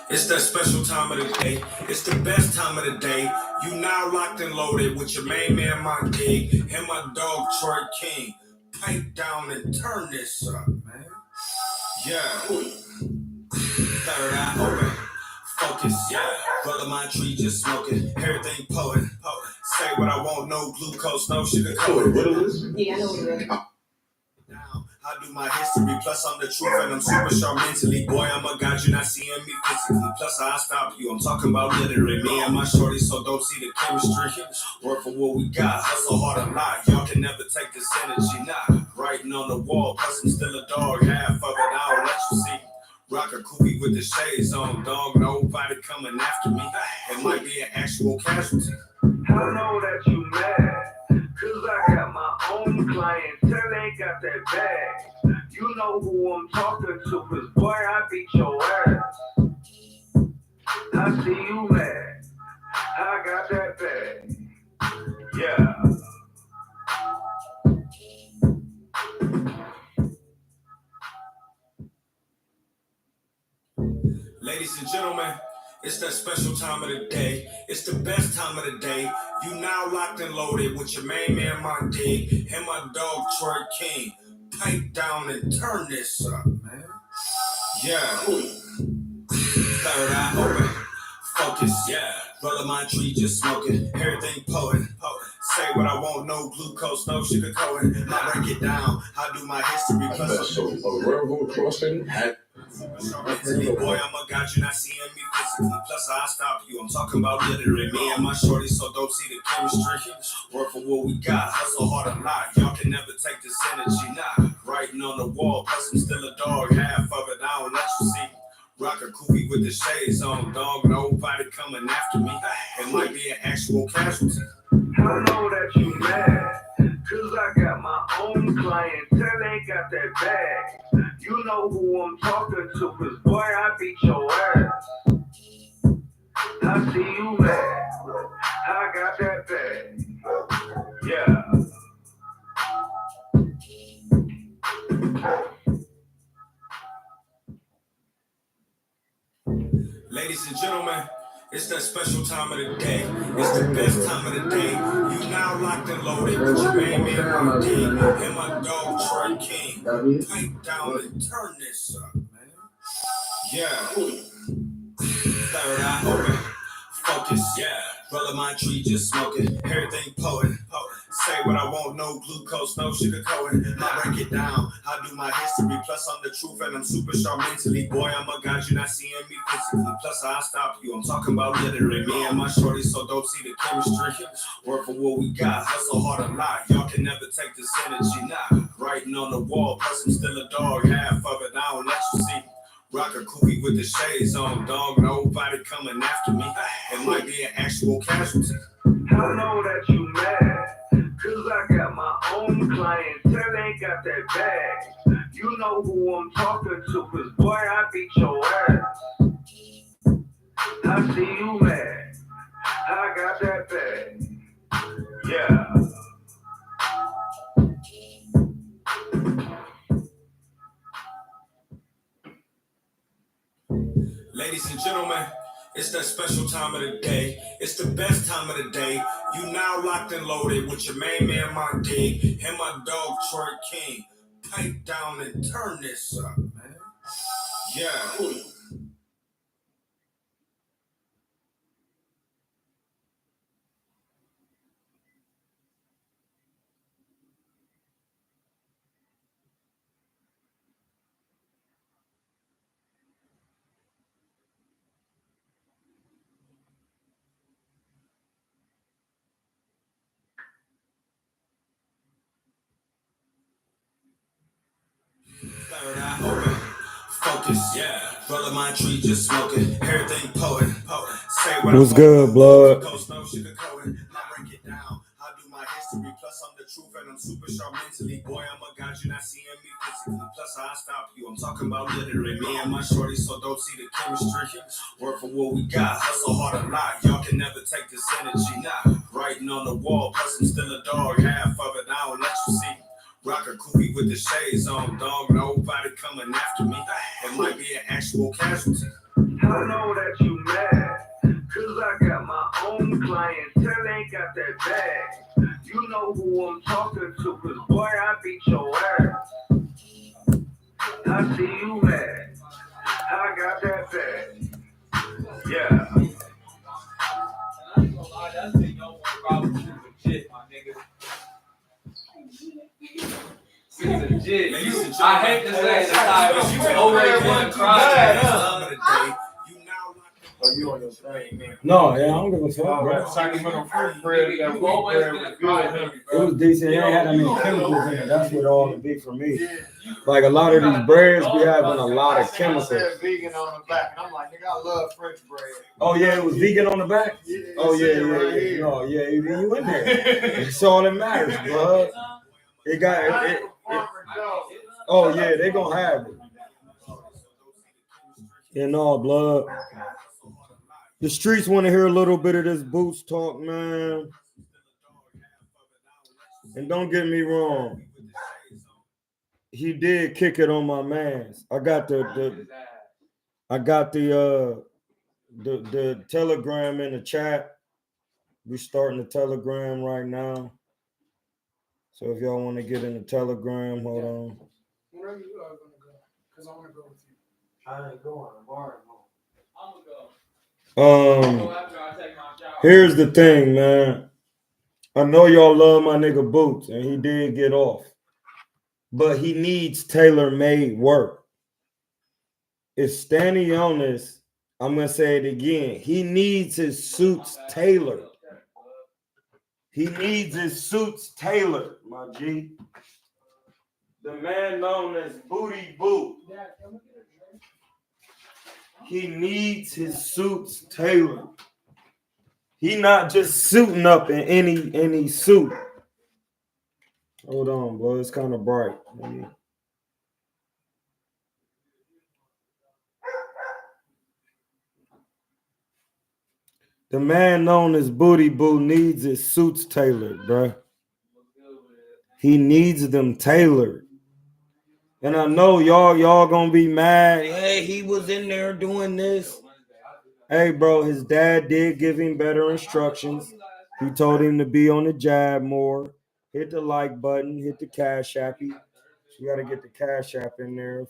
It's that special time of the day. It's the best time of the day. You now locked and loaded with your main man, my dig, and my dog, Troy King. Pipe down and turn this up, man. Yeah. Third eye open. Focus, yeah. Roll my tree, just smoking. Everything potent. Say what I want, no glucose, no sugar coated. Yeah, I know what it is. I do my history, plus I'm the truth and I'm super sharp mentally. Boy, I'm a god, you're not seeing me physically. Plus I stop you, I'm talking about literally. Me and my shorty, so don't see the chemistry. Work for what we got, hustle hard a lot. Y'all can never take this energy, nah. Writing on the wall, plus I'm still a dog. Half of it, I don't let you see. Rock a koofy with the shades on, dog. Nobody coming after me. It might be an actual casualty. I know that you mad, cause I got my own clientele, ain't got that bag. You know who I'm talking to, cause boy, I beat your ass. I see you mad, I got that bag. Yeah. Ladies and gentlemen, it's that special time of the day. It's the best time of the day. You now locked and loaded with your main man, my dig, and my dog, Troy King. Pipe down and turn this up, man. Yeah. Third eye open. Focus, yeah. Roll my tree, just smoking. Everything potent. Say what I want, no glucose, no sugar coating. I break it down. I do my history. Plus, so a railroad crossing had. Mentally, boy, I'm a god, you're not seeing me physically. Plus, I stop you, I'm talking about literally. Me and my shorty, so don't see the chemistry. Work for what we got, hustle hard a lot. Y'all can never take this energy, nah. Writing on the wall, plus I'm still a dog. Half of it, I don't let you see. Rock a koofy with the shades on, dog. Nobody coming after me. It might be an actual casualty. I know that you mad, cause I got my own clientele, ain't got that bag. You know who I'm talking to, cause boy, I beat your ass. I see you mad, I got that bag. Yeah. Ladies and gentlemen, it's that special time of the day. It's the best time of the day. You now locked and loaded with your main man, my dig, and my dog, Troy King. Pipe down and turn this up, man. Yeah. Third eye open. Focus, yeah. Roll my tree, just smoking. Everything potent. Say what I want, no glucose, no sugar coating. I break it down. I do my history. Plus, I'm the truth and I'm super sharp mentally. Boy, I'm a god, you're not seeing me physically. Plus, I stop you, I'm talking about literally. Me and my shorty, so don't see the chemistry. Work for what we got, hustle hard a lot. Y'all can never take this energy, nah. Writing on the wall, plus I'm still a dog. Half of it, I don't let you see. Rock a koofy with the shades on, dog. Nobody coming after me. It might be an actual casualty. I know that you mad, cause I got my own clientele, ain't got that bag. You know who I'm talking to, cause boy, I beat your ass. I see you mad, I got that bag. Yeah. Ladies and gentlemen, it's that special time of the day. It's the best time of the day. You now locked and loaded with your main man, my dig, and my dog, Troy King. Pipe down and turn this up, man. Yeah. Third eye open. Focus, yeah. Roll my tree, just smoking. Everything potent. Say what What's good, blood? No sugar coating. I break it down. I do my history. Plus, I'm the truth and I'm super sharp mentally. Boy, I'm a god, you're not seeing me physically. Plus, I stop you. I'm talking about literally. Me and my shorty, so don't see the chemistry. Work for what we got. Hustle hard a lot. Y'all can never take this energy, nah. Writing on the wall. Plus, I'm still a dog. Half of it, I don't let you see. Rock a koofy with the shades on, dog. Nobody coming after me. It might be an actual casualty. I know that you mad, cause I got my own clientele, ain't got that bag. You know who I'm talking to, cause boy, I beat your ass. I see you mad, I got that bag. Yeah. That's the no problem with legit, my nigga. It's legit. I hate to say the time, but you already one cry. Are you on your thing, man? No, yeah, I don't give a fuck, bro. It was decent. It ain't had that many chemicals in it. That's what all it be for me. Like a lot of these breads be having a lot of chemicals. Vegan on the back, and I'm like, nigga, I love French bread. Oh yeah, it was vegan on the back. Oh yeah. No, yeah, you in there. That's all that matters, bro. It got it. Oh yeah, they gonna have it. And all blood. The streets want to hear a little bit of this Boots talk, man. And don't get me wrong, he did kick it on my mans. I got the Telegram in the chat. We're starting the Telegram right now. So if y'all want to get in the Telegram, hold on. Wherever you are gonna go, because I want to go with you. I ain't going. I'm already going. Here's the thing, man. I know y'all love my nigga Boots, and he did get off. But he needs tailor-made work. If standing on this, I'm going to say it again. He needs his suits tailored. He needs his suits tailored, my G. The man known as Booty Boot. He needs his suits tailored. He not just suiting up in any suit. Hold on, bro. It's kind of bright. The man known as Booty Boo needs his suits tailored, bro. He needs them tailored. And I know y'all gonna be mad. Hey, he was in there doing this. Hey, bro, his dad did give him better instructions. He told him to be on the jab more. Hit the like button. Hit the Cash App. You got to get the Cash App in there.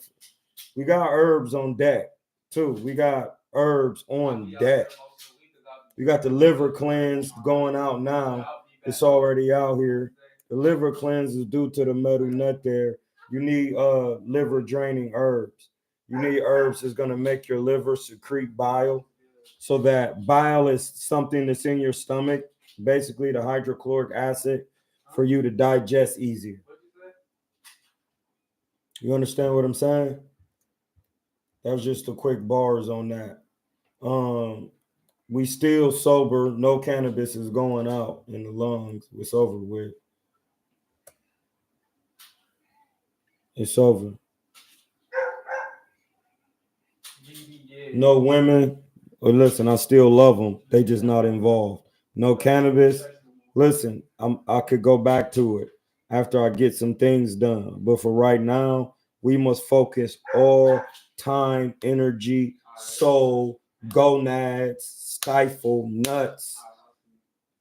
We got herbs on deck, too. We got herbs on deck. We got the liver cleanse going out now. It's already out here. The liver cleanse is due to the metal nut there. You need liver draining herbs. You need herbs that's going to make your liver secrete bile. So that bile is something that's in your stomach, basically the hydrochloric acid, for you to digest easier. You understand what I'm saying? That was just the quick bars on that. We still sober. No cannabis is going out in the lungs. It's over with. It's over. No women. Well, listen, I still love them. They just not involved. No cannabis. Listen, I could go back to it after I get some things done. But for right now, we must focus all time, energy, soul, gonads, stifle, nuts.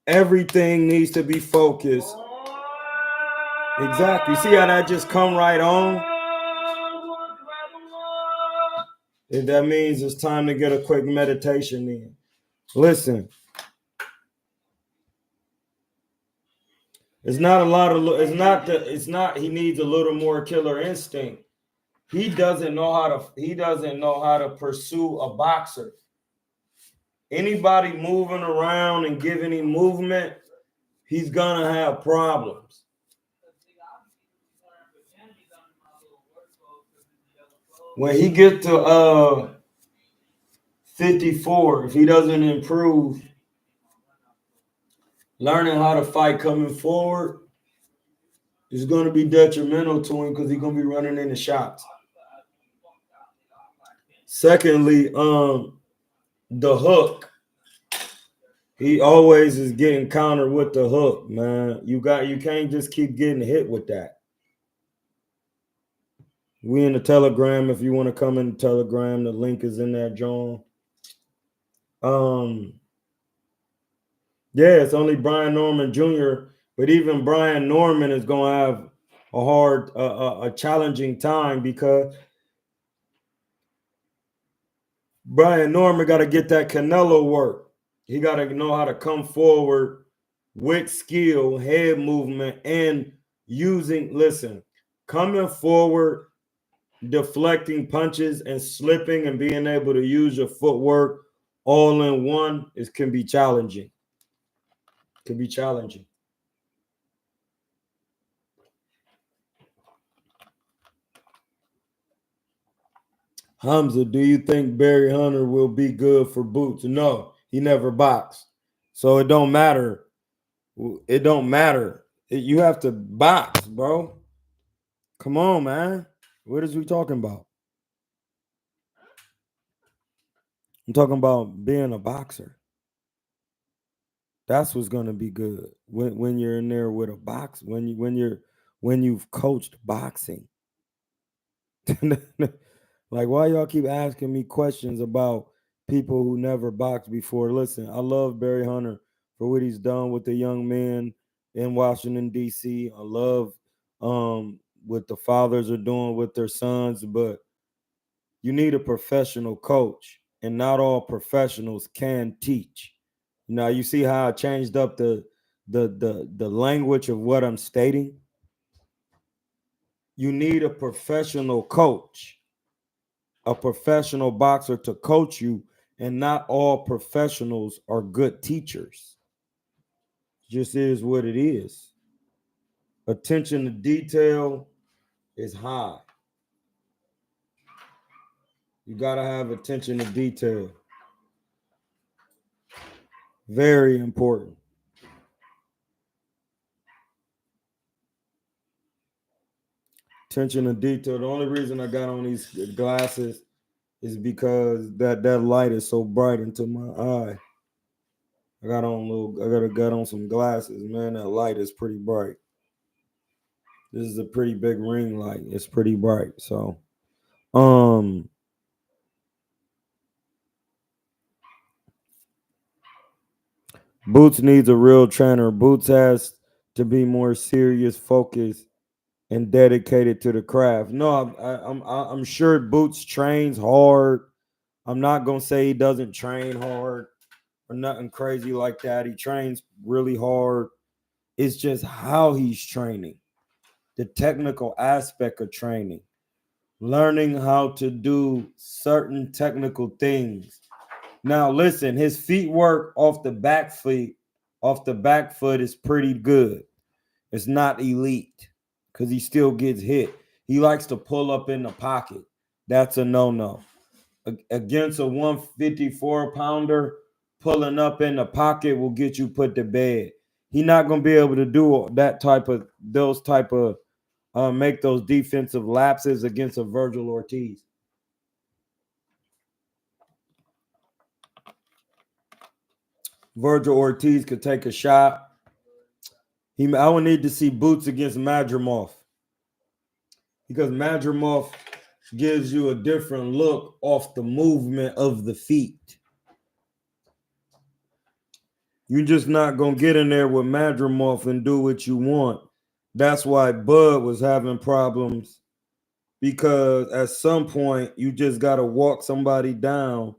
Everything needs to be focused. Exactly. See how that just come right on? If that means it's time to get a quick meditation in. Listen. It's not he needs a little more killer instinct. He doesn't know how to pursue a boxer. Anybody moving around and giving him movement, he's gonna have problems. When he gets to 54, if he doesn't improve, learning how to fight coming forward is going to be detrimental to him because he's going to be running into shots. Secondly, the hook. He always is getting countered with the hook, man. You can't just keep getting hit with that. We in the Telegram. If you want to come in the Telegram, the link is in there, John. Yeah, it's only Brian Norman Jr., but even Brian Norman is going to have a hard, a challenging time because Brian Norman got to get that Canelo work. He got to know how to come forward with skill, head movement, and coming forward, deflecting punches and slipping and being able to use your footwork all in one can be challenging. Can be challenging. Hamza, do you think Barry Hunter will be good for Boots? No, he never boxed. So it don't matter. It don't matter. You have to box, bro. Come on, man. What is we talking about? I'm talking about being a boxer. That's what's gonna be good when you're in there with a box. When you've coached boxing. Like, why y'all keep asking me questions about people who never boxed before? Listen, I love Barry Hunter for what he's done with the young men in Washington, D.C. I love what the fathers are doing with their sons, but you need a professional coach, and not all professionals can teach. Now, you see how I changed up the language of what I'm stating? You need a professional coach, a professional boxer to coach you, and not all professionals are good teachers. Just is what it is. Attention to detail is high. You got to have attention to detail. Very important. Attention to detail. The only reason I got on these glasses is because that light is so bright into my eye. I got on some glasses, man. That light is pretty bright. This is a pretty big ring light. It's pretty bright. So, Boots needs a real trainer. Boots has to be more serious, focused, and dedicated to the craft. No, I'm sure Boots trains hard. I'm not gonna say he doesn't train hard or nothing crazy like that. He trains really hard. It's just how he's training, the technical aspect of training, learning how to do certain technical things. Now, listen, his feet work off the back foot is pretty good. It's not elite because he still gets hit. He likes to pull up in the pocket. That's a no-no. Against a 154 pounder, pulling up in the pocket will get you put to bed. He's not going to be able to do make those defensive lapses against a Virgil Ortiz. Virgil Ortiz could take a shot. I would need to see Boots against Madrimov because Madrimov gives you a different look off the movement of the feet. You're just not going to get in there with Madrimov and do what you want. That's why Bud was having problems, because at some point you just got to walk somebody down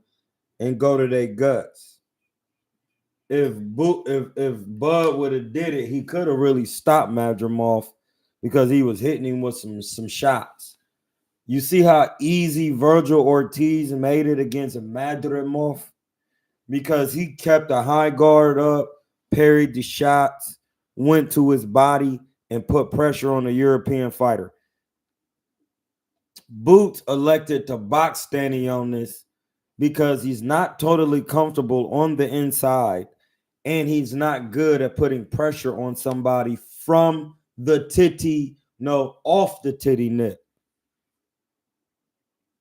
and go to their guts. If Bud would have did it, he could have really stopped Madrimov because he was hitting him with some shots. You see how easy Virgil Ortiz made it against Madrimov? Because he kept a high guard up, parried the shots, went to his body, and put pressure on the European fighter. Boots elected to box Stanley on this because he's not totally comfortable on the inside, and he's not good at putting pressure on somebody from the off the titty nip.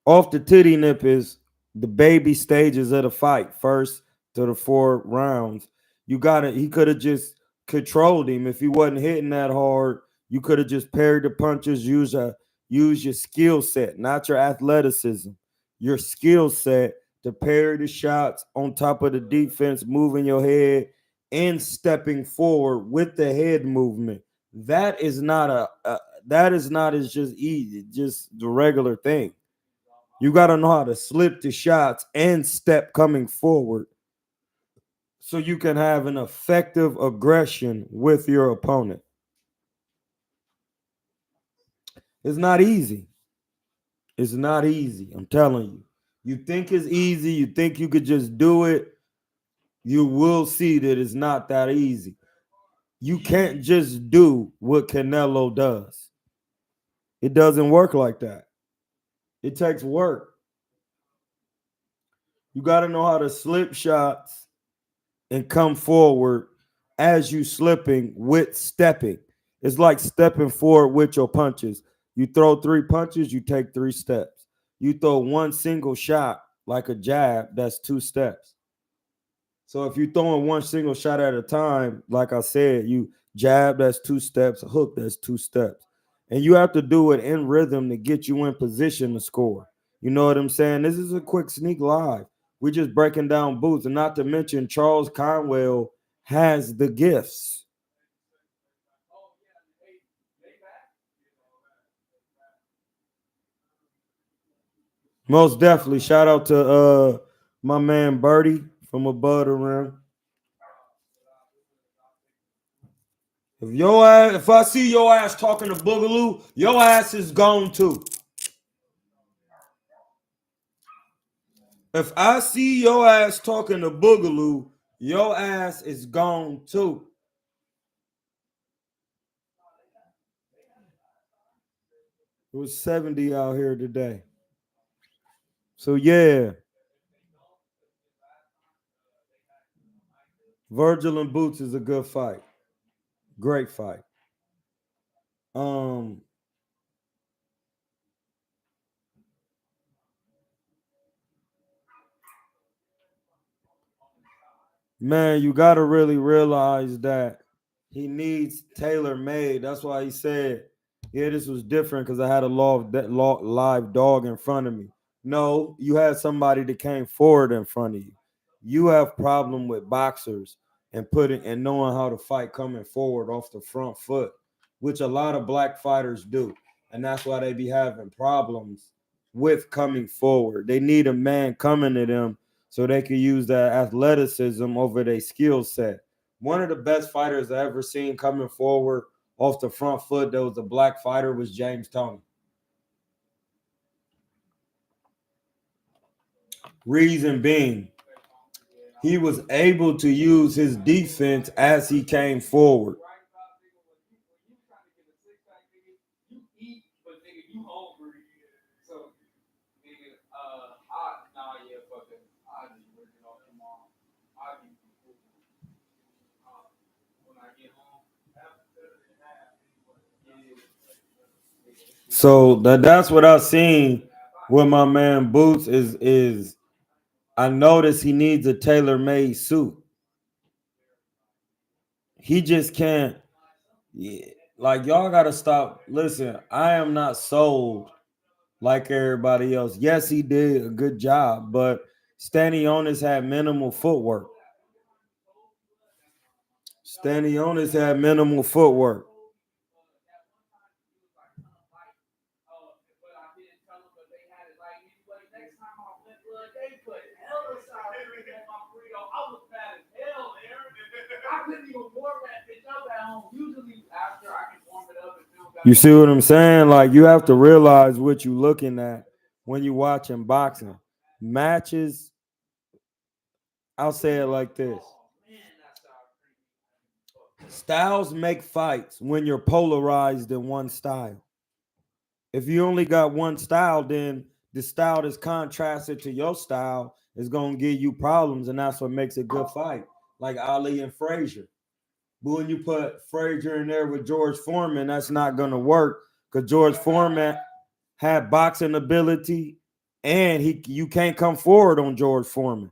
Off the titty nip is the baby stages of the fight, first to the 4 rounds. He could have just controlled him if he wasn't hitting that hard. You could have just parried the punches, use use your skill set, not your athleticism, your skill set to parry the shots on top of the defense, moving your head and stepping forward with the head movement. That is not as just easy, just the regular thing. You got to know how to slip the shots and step coming forward so you can have an effective aggression with your opponent. It's not easy. It's not easy. I'm telling you. You think it's easy. You think you could just do it. You will see that it's not that easy. You can't just do what Canelo does. It doesn't work like that. It takes work. You got to know how to slip shots and come forward as you slipping with stepping. It's like stepping forward with your punches. You throw 3 punches, you take 3 steps. You throw one single shot like a jab, that's 2 steps. So if you're throwing one single shot at a time, like I said, you jab, that's 2 steps, a hook, that's 2 steps. And you have to do it in rhythm to get you in position to score. You know what I'm saying? This is a quick sneak live. We're just breaking down boots. And not to mention, Charles Conwell has the gifts. Most definitely. Shout out to my man Birdie from above the rim. If I see your ass talking to Boogaloo, your ass is gone too. If I see your ass talking to Boogaloo, your ass is gone too. It was 70 out here today. So yeah. Virgil and Boots is a good fight. Great fight. Man, you got to really realize that he needs Tailor made. That's why he said, yeah, this was different because I had a live dog in front of me. No, you had somebody that came forward in front of you. You have problem with boxers and knowing how to fight coming forward off the front foot, which a lot of black fighters do. And that's why they be having problems with coming forward. They need a man coming to them so they can use their athleticism over their skill set. One of the best fighters I ever seen coming forward off the front foot that was a black fighter was James Toney. Reason being, he was able to use his defense as he came forward. So that's what I've seen with my man Boots is I notice he needs a tailor-made suit. He just can't. Yeah, like y'all gotta stop. Listen, I am not sold like everybody else. Yes, he did a good job, but Stanionis had minimal footwork. Stanionis had minimal footwork. You see what I'm saying? Like, you have to realize what you're looking at when you're watching boxing. Matches, I'll say it like this. Styles make fights when you're polarized in one style. If you only got one style, then the style that's contrasted to your style is going to give you problems, and that's what makes a good fight, like Ali and Frazier. But when you put Frazier in there with George Foreman, that's not going to work because George Foreman had boxing ability, and you can't come forward on George Foreman.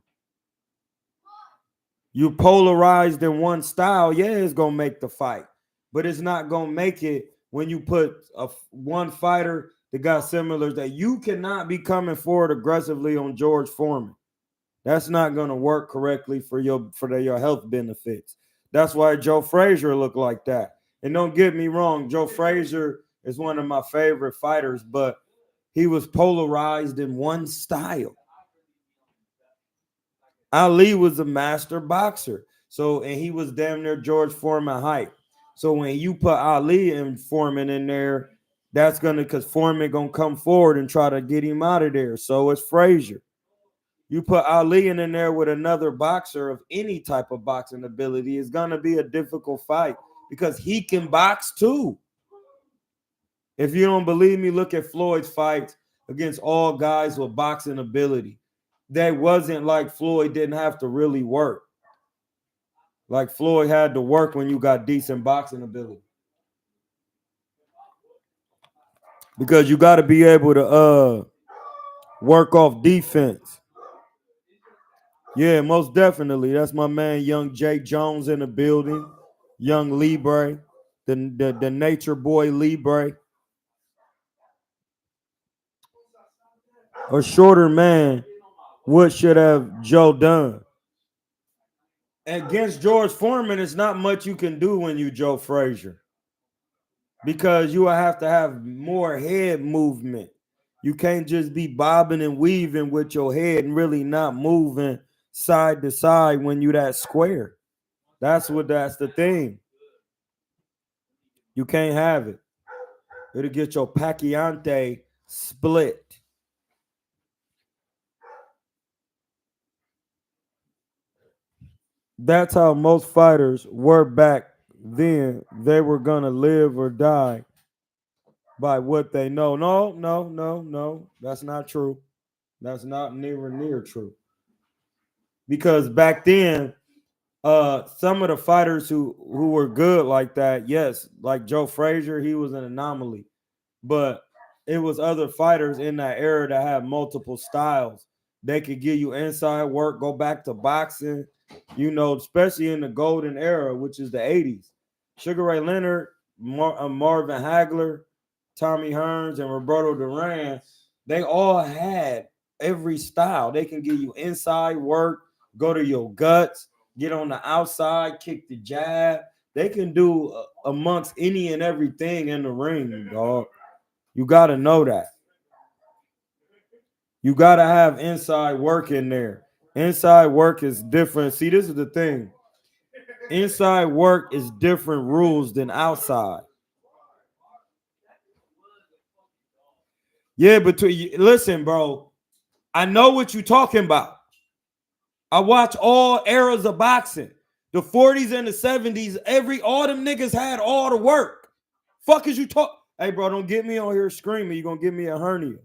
You polarized in one style, yeah, it's going to make the fight, but it's not going to make it when you put one fighter that got similar, that you cannot be coming forward aggressively on George Foreman. That's not going to work correctly for your health benefits. That's why Joe Frazier looked like that. And don't get me wrong, Joe Frazier is one of my favorite fighters, but he was polarized in one style. Ali was a master boxer. So, and he was damn near George Foreman height. So when you put Ali and Foreman in there, that's gonna, because Foreman gonna come forward and try to get him out of there. So it's Frazier. You put Ali in there with another boxer of any type of boxing ability, it's gonna be a difficult fight because he can box too. If you don't believe me, look at Floyd's fights against all guys with boxing ability. That wasn't like Floyd didn't have to really work. Like Floyd had to work when you got decent boxing ability. Because you got to be able to work off defense. Yeah, most definitely. That's my man, young Jay Jones in the building. Young Libre, the nature boy Libre. A shorter man, what should have Joe done? Against George Foreman, it's not much you can do when you Joe Frazier. Because you will have to have more head movement. You can't just be bobbing and weaving with your head and really not moving side to side when you that square. That's the thing. You can't have it. It'll get your Pacquiao split. That's how most fighters were back then. They were gonna live or die by what they know. No. That's not true. That's not near true. Because back then, some of the fighters who were good like that, yes, like Joe Frazier, he was an anomaly. But it was other fighters in that era that had multiple styles. They could give you inside work, go back to boxing, especially in the golden era, which is the 80s. Sugar Ray Leonard, Marvin Hagler, Tommy Hearns, and Roberto Duran, they all had every style. They can give you inside work, go to your guts, get on the outside, kick the jab. They can do amongst any and everything in the ring, dog. You got to know that. You got to have inside work in there. Inside work is different. See, this is the thing. Inside work is different rules than outside. Yeah, but listen, bro. I know what you're talking about. I watch all eras of boxing. The 40s and the 70s, all them niggas had all the work. Fuck is you talk? Hey, bro, don't get me on here screaming. You're going to give me a hernia.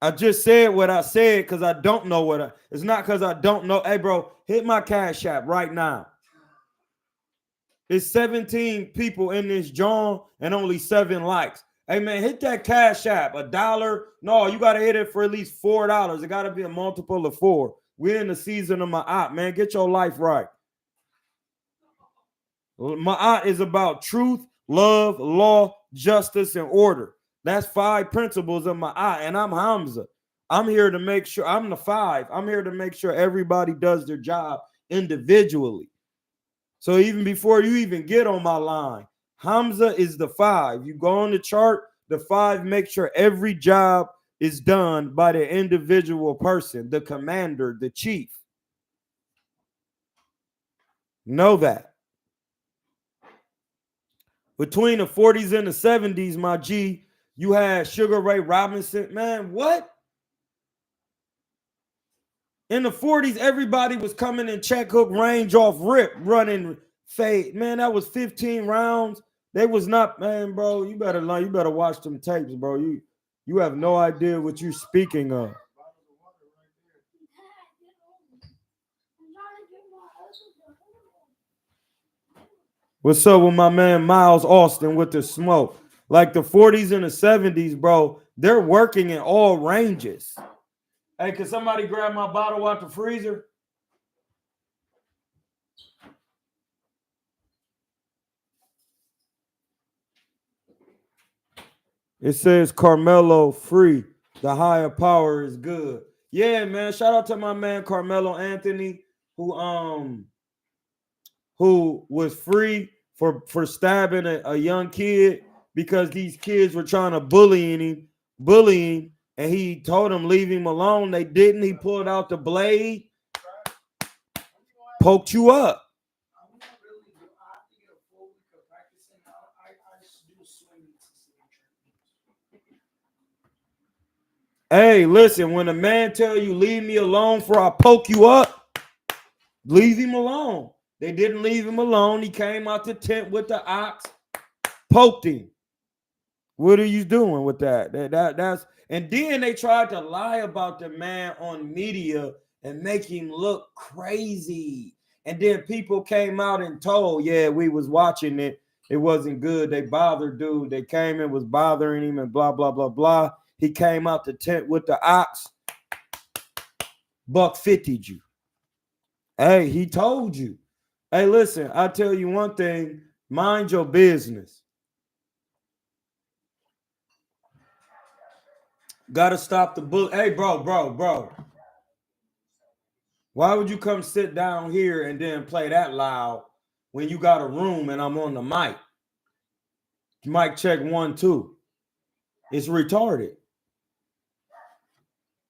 I just said what I said because I don't know it's not because I don't know. Hey, bro, hit my Cash App right now. There's 17 people in this joint and only 7 likes. Hey, man, hit that Cash App. $1. No, you got to hit it for at least $4. It got to be a multiple of 4. We're in the season of Ma'at, man. Get your life right. Ma'at is about truth, love, law, justice, and order. That's 5 principles of Ma'at, and I'm Hamza. I'm here to make sure, I'm the 5. I'm here to make sure everybody does their job individually. So even before you even get on my line, Hamza is the 5. You go on the chart, the 5 make sure every job is done by the individual person, the commander, the chief. Know that. Between the 40s and the 70s, my G, you had Sugar Ray Robinson. Man, what? In the 40s, everybody was coming in check hook range off rip, running fade. Man, that was 15 rounds. They was not, man, bro. You better learn. You better watch them tapes, bro. You have no idea what you're speaking of. What's up with my man Miles Austin with the smoke? Like the 40s and the 70s, bro, they're working in all ranges. Hey, can somebody grab my bottle out the freezer? It says Carmelo free. The higher power is good. Yeah, man. Shout out to my man Carmelo Anthony, who was free for stabbing a young kid because these kids were trying to bullying, and he told them leave him alone. They didn't. He pulled out the blade, poked you up. Hey, listen, when a man tell you leave me alone for I poke you up, leave him alone. They didn't leave him alone. He came out the tent with the ox, poked him. What are you doing with that? That's and then they tried to lie about the man on media and make him look crazy. And then people came out and told, yeah, we was watching it. It wasn't good. They bothered dude. They came and was bothering him and blah, blah, blah, blah. He came out the tent with the ox. $150'd you. Hey, he told you. Hey, listen, I tell you one thing. Mind your business. Gotta stop the bully. Hey, bro. Why would you come sit down here and then play that loud when you got a room and I'm on the mic? Mic check 1, 2. It's retarded.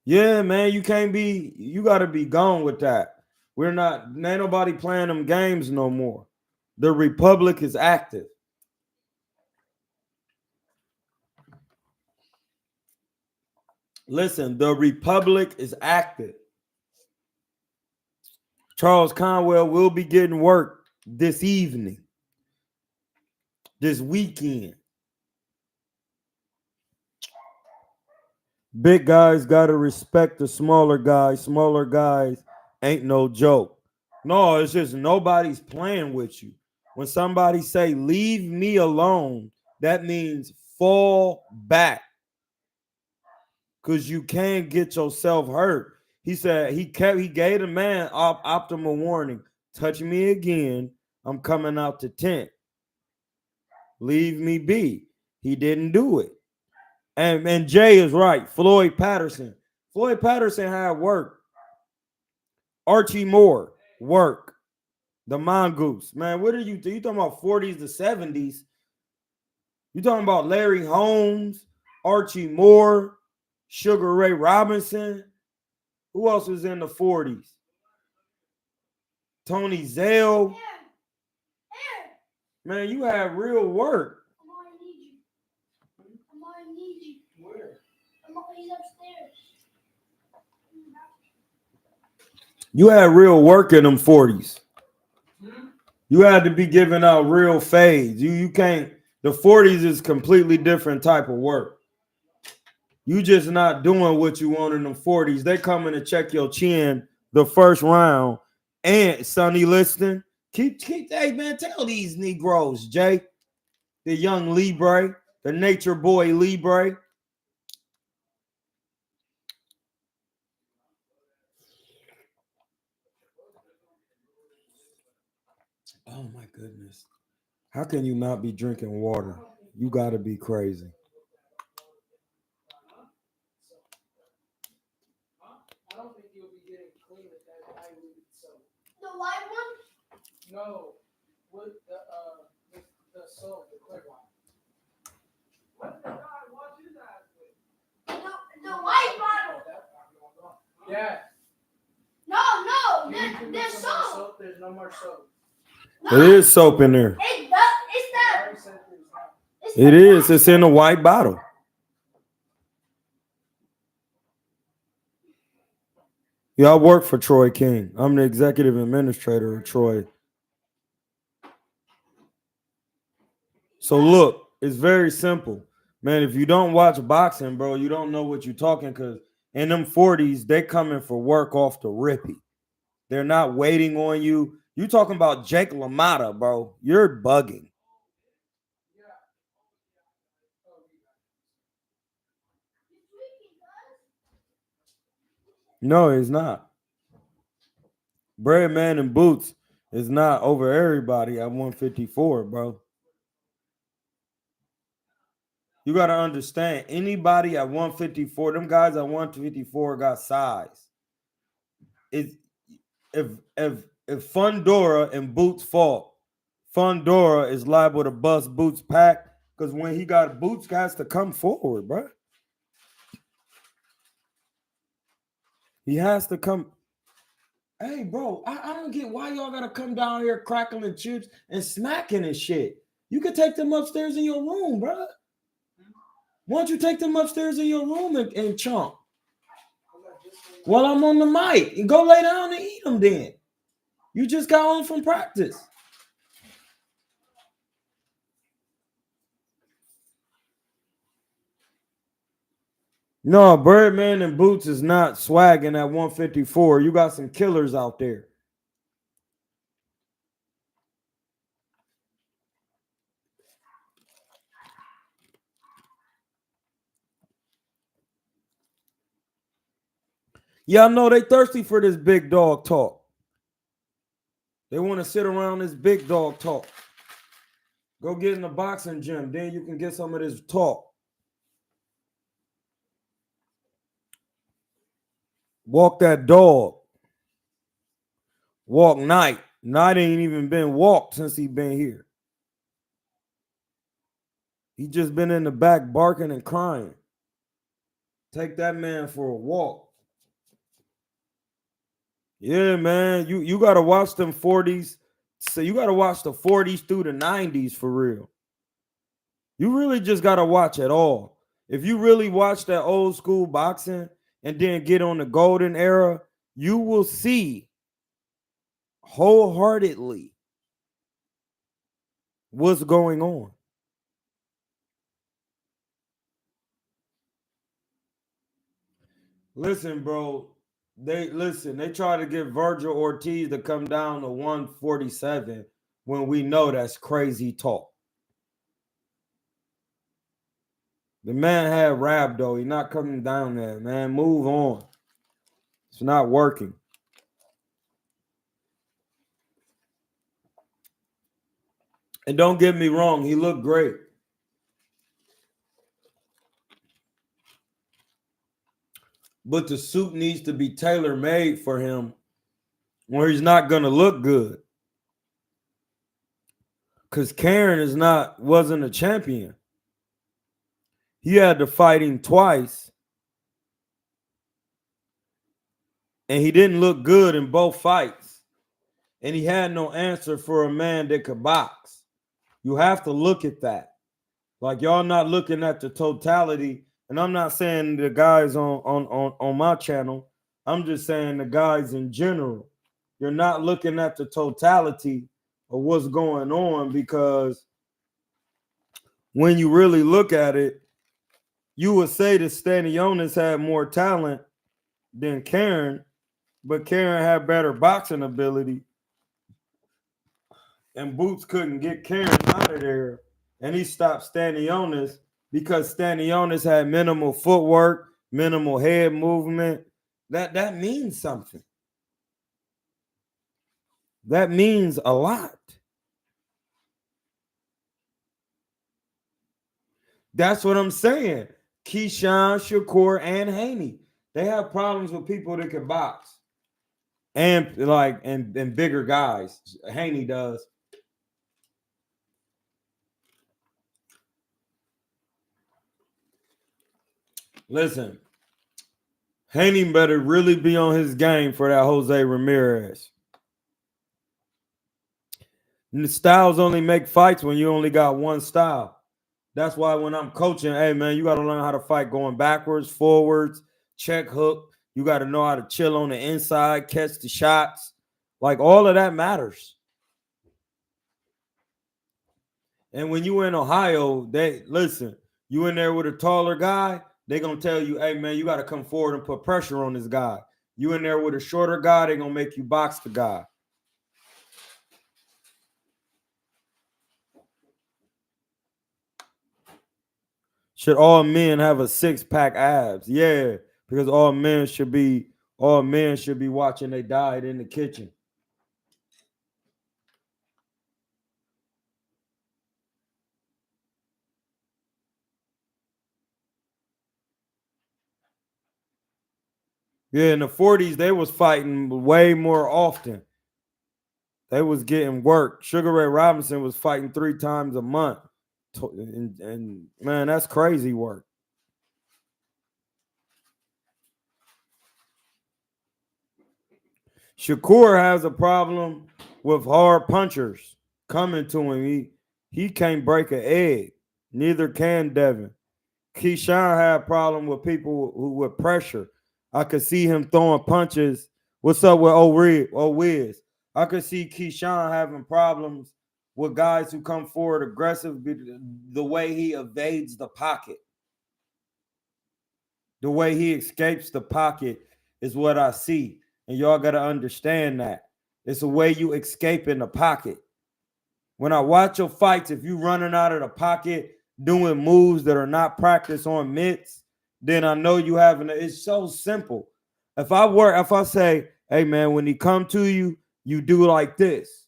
Yeah, man, you gotta be gone with that. Ain't nobody playing them games no more. The Republic is active. Listen, the Republic is active. Charles Conwell will be getting work this evening, this weekend. Big guys got to respect the smaller guys. Smaller guys ain't no joke. No, it's just nobody's playing with you. When somebody say, leave me alone, that means fall back. Because you can't get yourself hurt. He said he gave the man optimal warning. Touch me again, I'm coming out the tent. Leave me be. He didn't do it. And Jay is right. Floyd Patterson had work. Archie Moore, work. The Mongoose. Man, what are you talking about 40s to 70s? You talking about Larry Holmes, Archie Moore, Sugar Ray Robinson. Who else was in the 40s? Tony Zelle. Man, you had real work. Where? He's upstairs. You had real work in them 40s. You had to be giving out real fades. You can't. The 40s is completely different type of work. You just not doing what you want in them 40s. They coming to check your chin the first round. And Sonny listening. Hey man, tell these Negroes, Jay, the young Libre, the nature boy Libre. Oh my goodness. How can you not be drinking water? You got to be crazy. I don't think you'll be getting clean with that diluted soap. The white one? No, with the soap, the clear one. What the God wash his ass with? The white bottle. Yeah. No, You need to there's put some more soap. soap. There's no more soap. It is soap in there. It's I that. already said there's not. It is. It's in a white bottle. Yeah, I work for Troy King. I'm the executive administrator of Troy. So look, it's very simple. Man, if you don't watch boxing, bro, you don't know what you're talking, because in them 40s, they coming for work off the rippy. They're not waiting on you. You talking about Jake LaMotta, bro. You're bugging. No, it's not. Bread Man and Boots is not over everybody at 154, bro. You got to understand, anybody at 154, them guys at 154 got size. If Fundora and Boots fall, Fundora is liable to bust Boots' pack because when he got Boots, has to come forward, bro. He has to come. Hey, bro, I don't get why y'all got to come down here crackling chips and smacking and shit. You could take them upstairs in your room, bro. Why don't you take them upstairs in your room and chomp? While I'm on the mic, and go lay down and eat them then. You just got home from practice. No, Birdman and Boots is not swagging at 154. You got some killers out there. Yeah, I know they thirsty for this big dog talk. They want to sit around this big dog talk. Go get in the boxing gym. Then you can get some of this talk. Walk that dog. Walk Night. Night ain't even been walked since he been here. He just been in the back barking and crying. Take that man for a walk. Yeah, man. You got to watch them 40s. So you got to watch the 40s through the 90s for real. You really just got to watch it all. If you really watch that old school boxing and then get on the golden era, you will see wholeheartedly what's going on. Listen, bro. They try to get Virgil Ortiz to come down to 147 when we know that's crazy talk. The man had rap though. He's not coming down there, man. Move on. It's not working. And don't get me wrong, he looked great. But the suit needs to be tailor-made for him where he's not gonna look good. Because Karen wasn't a champion. He had to fight him twice. And he didn't look good in both fights. And he had no answer for a man that could box. You have to look at that. Like y'all not looking at the totality. And I'm not saying the guys on my channel. I'm just saying the guys in general. You're not looking at the totality of what's going on, because when you really look at it, you would say that Stanionis had more talent than Karen, but Karen had better boxing ability. And Boots couldn't get Karen out of there. And he stopped Stanionis because Stanionis had minimal footwork, minimal head movement. That means something. That means a lot. That's what I'm saying. Keyshawn, Shakur, and Haney. They have problems with people that can box. And bigger guys. Haney does. Listen, Haney better really be on his game for that Jose Ramirez. And the styles only make fights when you only got one style. That's why when I'm coaching, hey, man, you got to learn how to fight going backwards, forwards, check hook. You got to know how to chill on the inside, catch the shots. Like, all of that matters. And when you in Ohio, you in there with a taller guy, they're going to tell you, hey, man, you got to come forward and put pressure on this guy. You in there with a shorter guy, they're going to make you box the guy. Should all men have a six-pack abs? Yeah, because all men should be watching their diet in the kitchen. Yeah, in the 40s, they was fighting way more often. They was getting work. Sugar Ray Robinson was fighting 3 times a month. And man, that's crazy work. Shakur has a problem with hard punchers coming to him. He can't break an egg. Neither can Devin. Keyshawn had a problem with people who with pressure. I could see him throwing punches. What's up with Wiz? I could see Keyshawn having problems with guys who come forward aggressive, the way he evades the pocket. The way he escapes the pocket is what I see. And y'all got to understand that. It's a way you escape in the pocket. When I watch your fights, if you running out of the pocket, doing moves that are not practiced on mitts, then I know you having it's so simple. If I say, hey man, when he come to you, you do like this.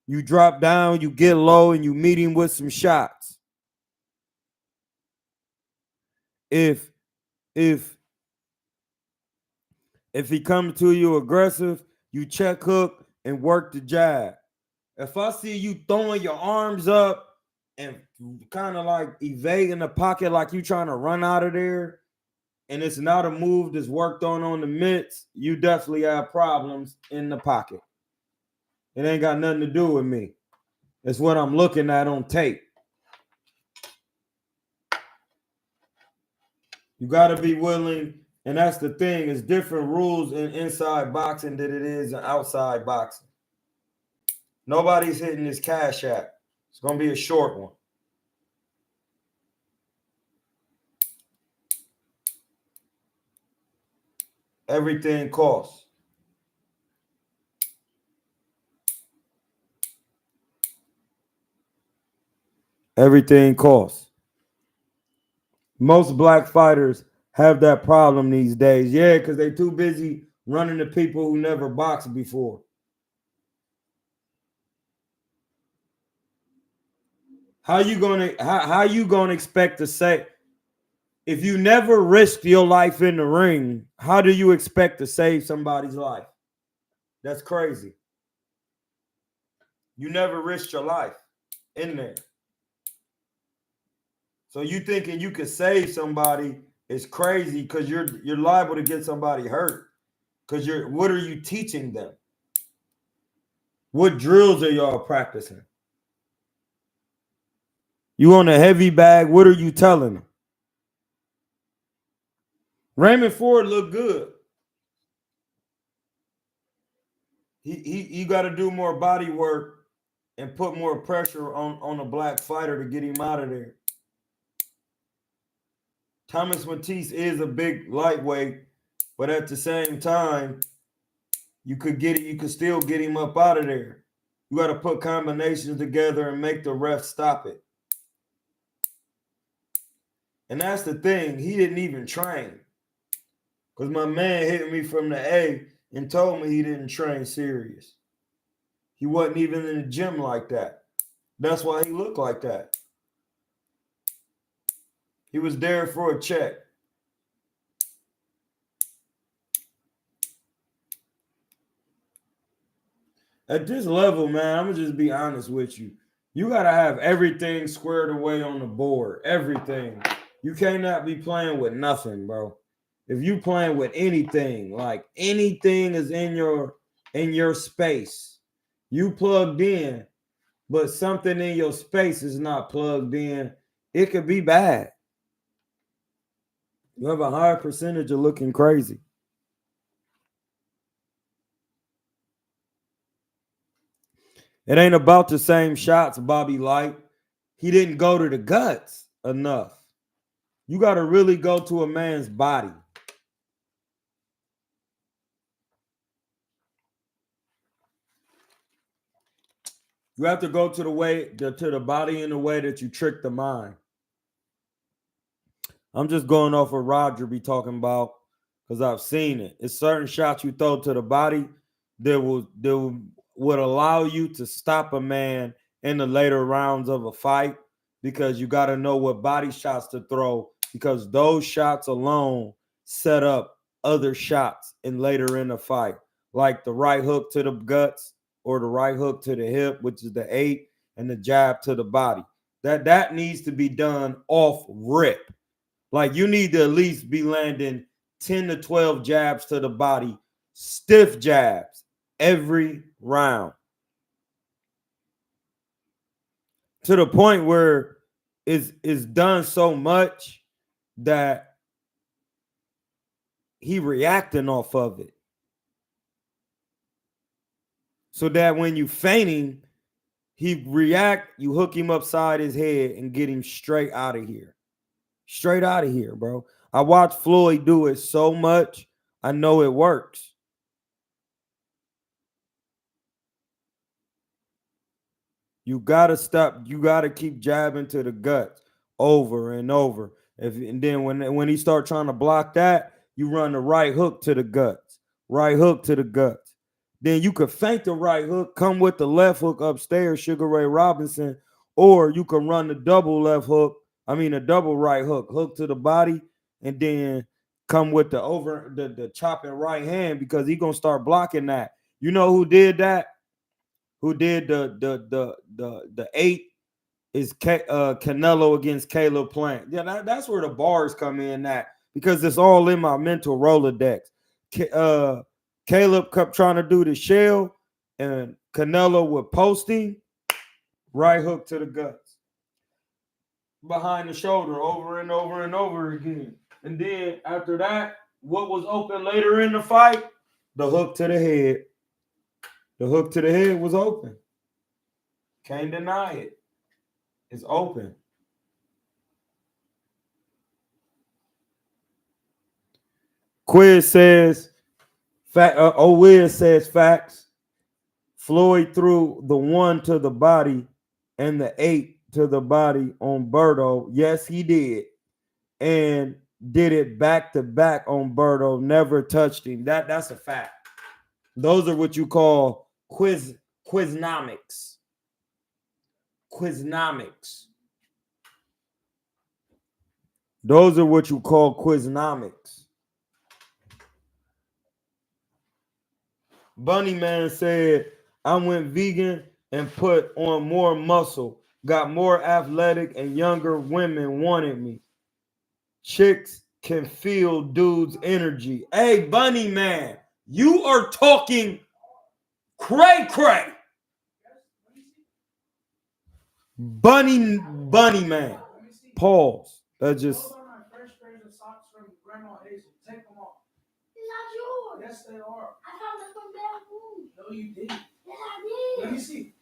You drop down, you get low, and you meet him with some shots. If he comes to you aggressive, you check hook and work the jab. If I see you throwing your arms up and kind of like evading the pocket like you trying to run out of there, and it's not a move that's worked on the mitts, you definitely have problems in the pocket. It ain't got nothing to do with me. It's what I'm looking at on tape. You got to be willing, and that's the thing. It's different rules in inside boxing than it is in outside boxing. Nobody's hitting this cash app. It's going to be a short one. Everything costs. Everything costs. Most black fighters have that problem these days. Yeah, because they're too busy running to people who never boxed before. How you gonna expect to say, if you never risked your life in the ring, how do you expect to save somebody's life? That's crazy. You never risked your life in there. So you thinking you could save somebody is crazy, because you're liable to get somebody hurt. Because what are you teaching them? What drills are y'all practicing? You on a heavy bag, what are you telling them? Raymond Ford looked good. He got to do more body work and put more pressure on a black fighter to get him out of there. Thomas Matisse is a big lightweight, but at the same time, you could still get him up out of there. You got to put combinations together and make the ref stop it. And that's the thing. He didn't even train. Because my man hit me from the A and told me he didn't train serious. He wasn't even in the gym like that. That's why he looked like that. He was there for a check. At this level, man, I'm going to just be honest with you. You got to have everything squared away on the board. Everything. You cannot be playing with nothing, bro. If you playing with anything, like anything is in your space, you plugged in, but something in your space is not plugged in, it could be bad. You have a higher percentage of looking crazy. It ain't about the same shots, Bobby Light. He didn't go to the guts enough. You got to really go to a man's body. You have to go to the body in the way that you trick the mind. I'm just going off what Roger be talking about because I've seen it. It's certain shots you throw to the body that would allow you to stop a man in the later rounds of a fight, because you got to know what body shots to throw, because those shots alone set up other shots and later in the fight, like the right hook to the guts or the right hook to the hip, which is the 8, and the jab to the body. That needs to be done off rip. Like you need to at least be landing 10 to 12 jabs to the body, stiff jabs every round. To the point where it's done so much that he reacting off of it. So that when you feigning, he react, you hook him upside his head and get him straight out of here. Straight out of here, bro. I watched Floyd do it so much, I know it works. You gotta stop. You gotta keep jabbing to the guts over and over. And then when he start trying to block that, you run the right hook to the guts. Right hook to the guts. Then you could feint the right hook, come with the left hook upstairs, Sugar Ray Robinson, or you can run the double left hook. I mean a double right hook, hook to the body, and then come with the chopping right hand because he gonna start blocking that. You know who did that? Who did the 8 is Canelo against Caleb Plant. Yeah, that's where the bars come in at because it's all in my mental Rolodex. Caleb kept trying to do the shell and Canelo with posting, right hook to the guts. Behind the shoulder over and over and over again. And then after that, what was open later in the fight? The hook to the head. The hook to the head was open. Can't deny it. It's open. Quiz says, Wiz says facts. Floyd threw the 1 to the body and the 8 to the body on Berto. Yes, he did. And did it back to back on Berto. Never touched him. That's a fact. Those are what you call quiznomics. Quiznomics. Those are what you call quiznomics. Bunny Man said, I went vegan and put on more muscle, got more athletic, and younger women wanted me. Chicks can feel dudes' energy. Hey, Bunny Man, you are talking cray. Bunny Man. Pause. That's just. Those are my fresh pairs of socks from Grandma Hazel. Take them off. It's not yours. Yes, they are. I found this from that room. No, you didn't. Yes, I did. Let me see.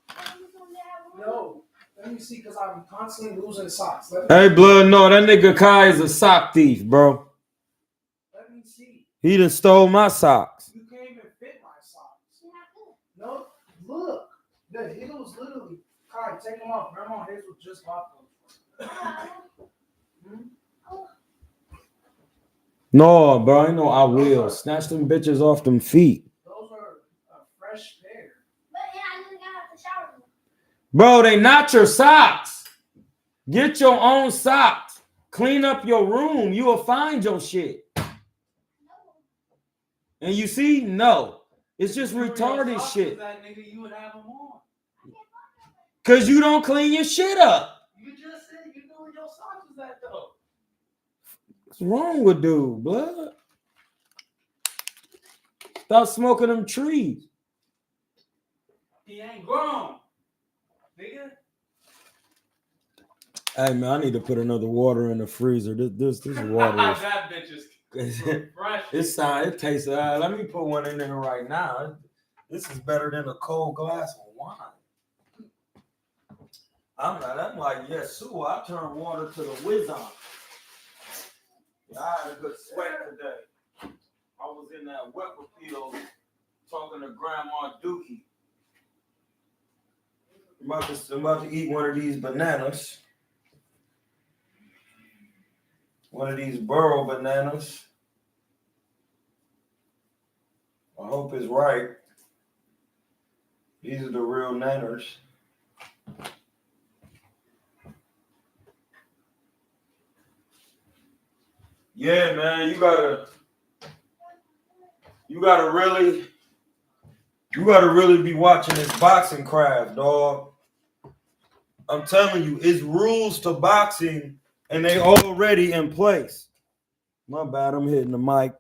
I found this from that room. No. Let me see, because I'm constantly losing socks. Hey, blood, no, that nigga Kai is a sock thief, bro. Let me see. He done stole my socks. You can't even fit my socks. It's not good. No, look. The heel was literally, Kai, take them off. Grandma Hazel just bought them. No, bro, I know I will. Snatch them bitches off them feet. Those are a fresh pair. But yeah, I just got out the shower. Bro, they not your socks. Get your own socks. Clean up your room. You will find your shit. And you see, no. It's just retarded shit. That nigga, you would have them on. Because you don't clean your shit up. You just said you knew your socks was that though. What's wrong with dude, blood? Stop smoking them trees. He ain't grown. Nigga. Hey man, I need to put another water in the freezer. This water is That bitch is fresh. it tastes let me put one in there right now. This is better than a cold glass of wine. I'm like, yes, Sue, I turned water to the whiz on. I had a good sweat today. I was in that Wetterfield talking to Grandma Dookie. I'm about to eat one of these bananas. One of these burrow bananas. I hope it's right. These are the real nanners. Yeah, man, you gotta You gotta really be watching this boxing craft, dog. I'm telling you, it's rules to boxing and they already in place. My bad, I'm hitting the mic.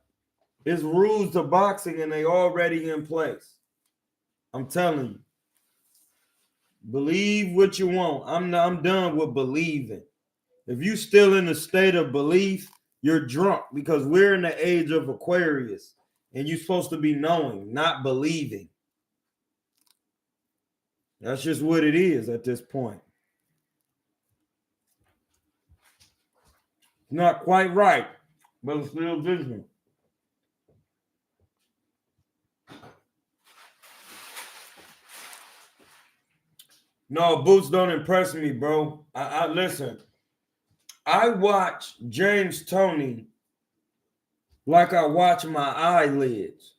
It's rules to boxing and they already in place. I'm telling you. Believe what you want. I'm done with believing. If you still in the state of belief, you're drunk because we're in the age of Aquarius and you're supposed to be knowing, not believing. That's just what it is at this point. Not quite right, but it's still different. No, Boots don't impress me, bro. I listen. I watch James Toney like I watch my eyelids.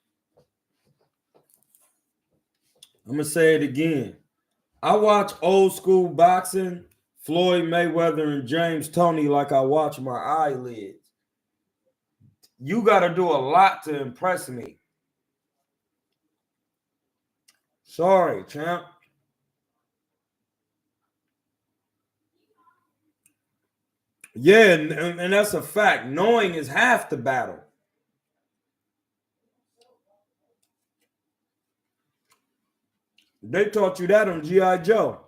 I'm gonna say it again. I watch old school boxing, Floyd Mayweather and James Toney like I watch my eyelids. You got to do a lot to impress me. Sorry, champ. Yeah, and that's a fact. Knowing is half the battle. They taught you that on G.I. Joe.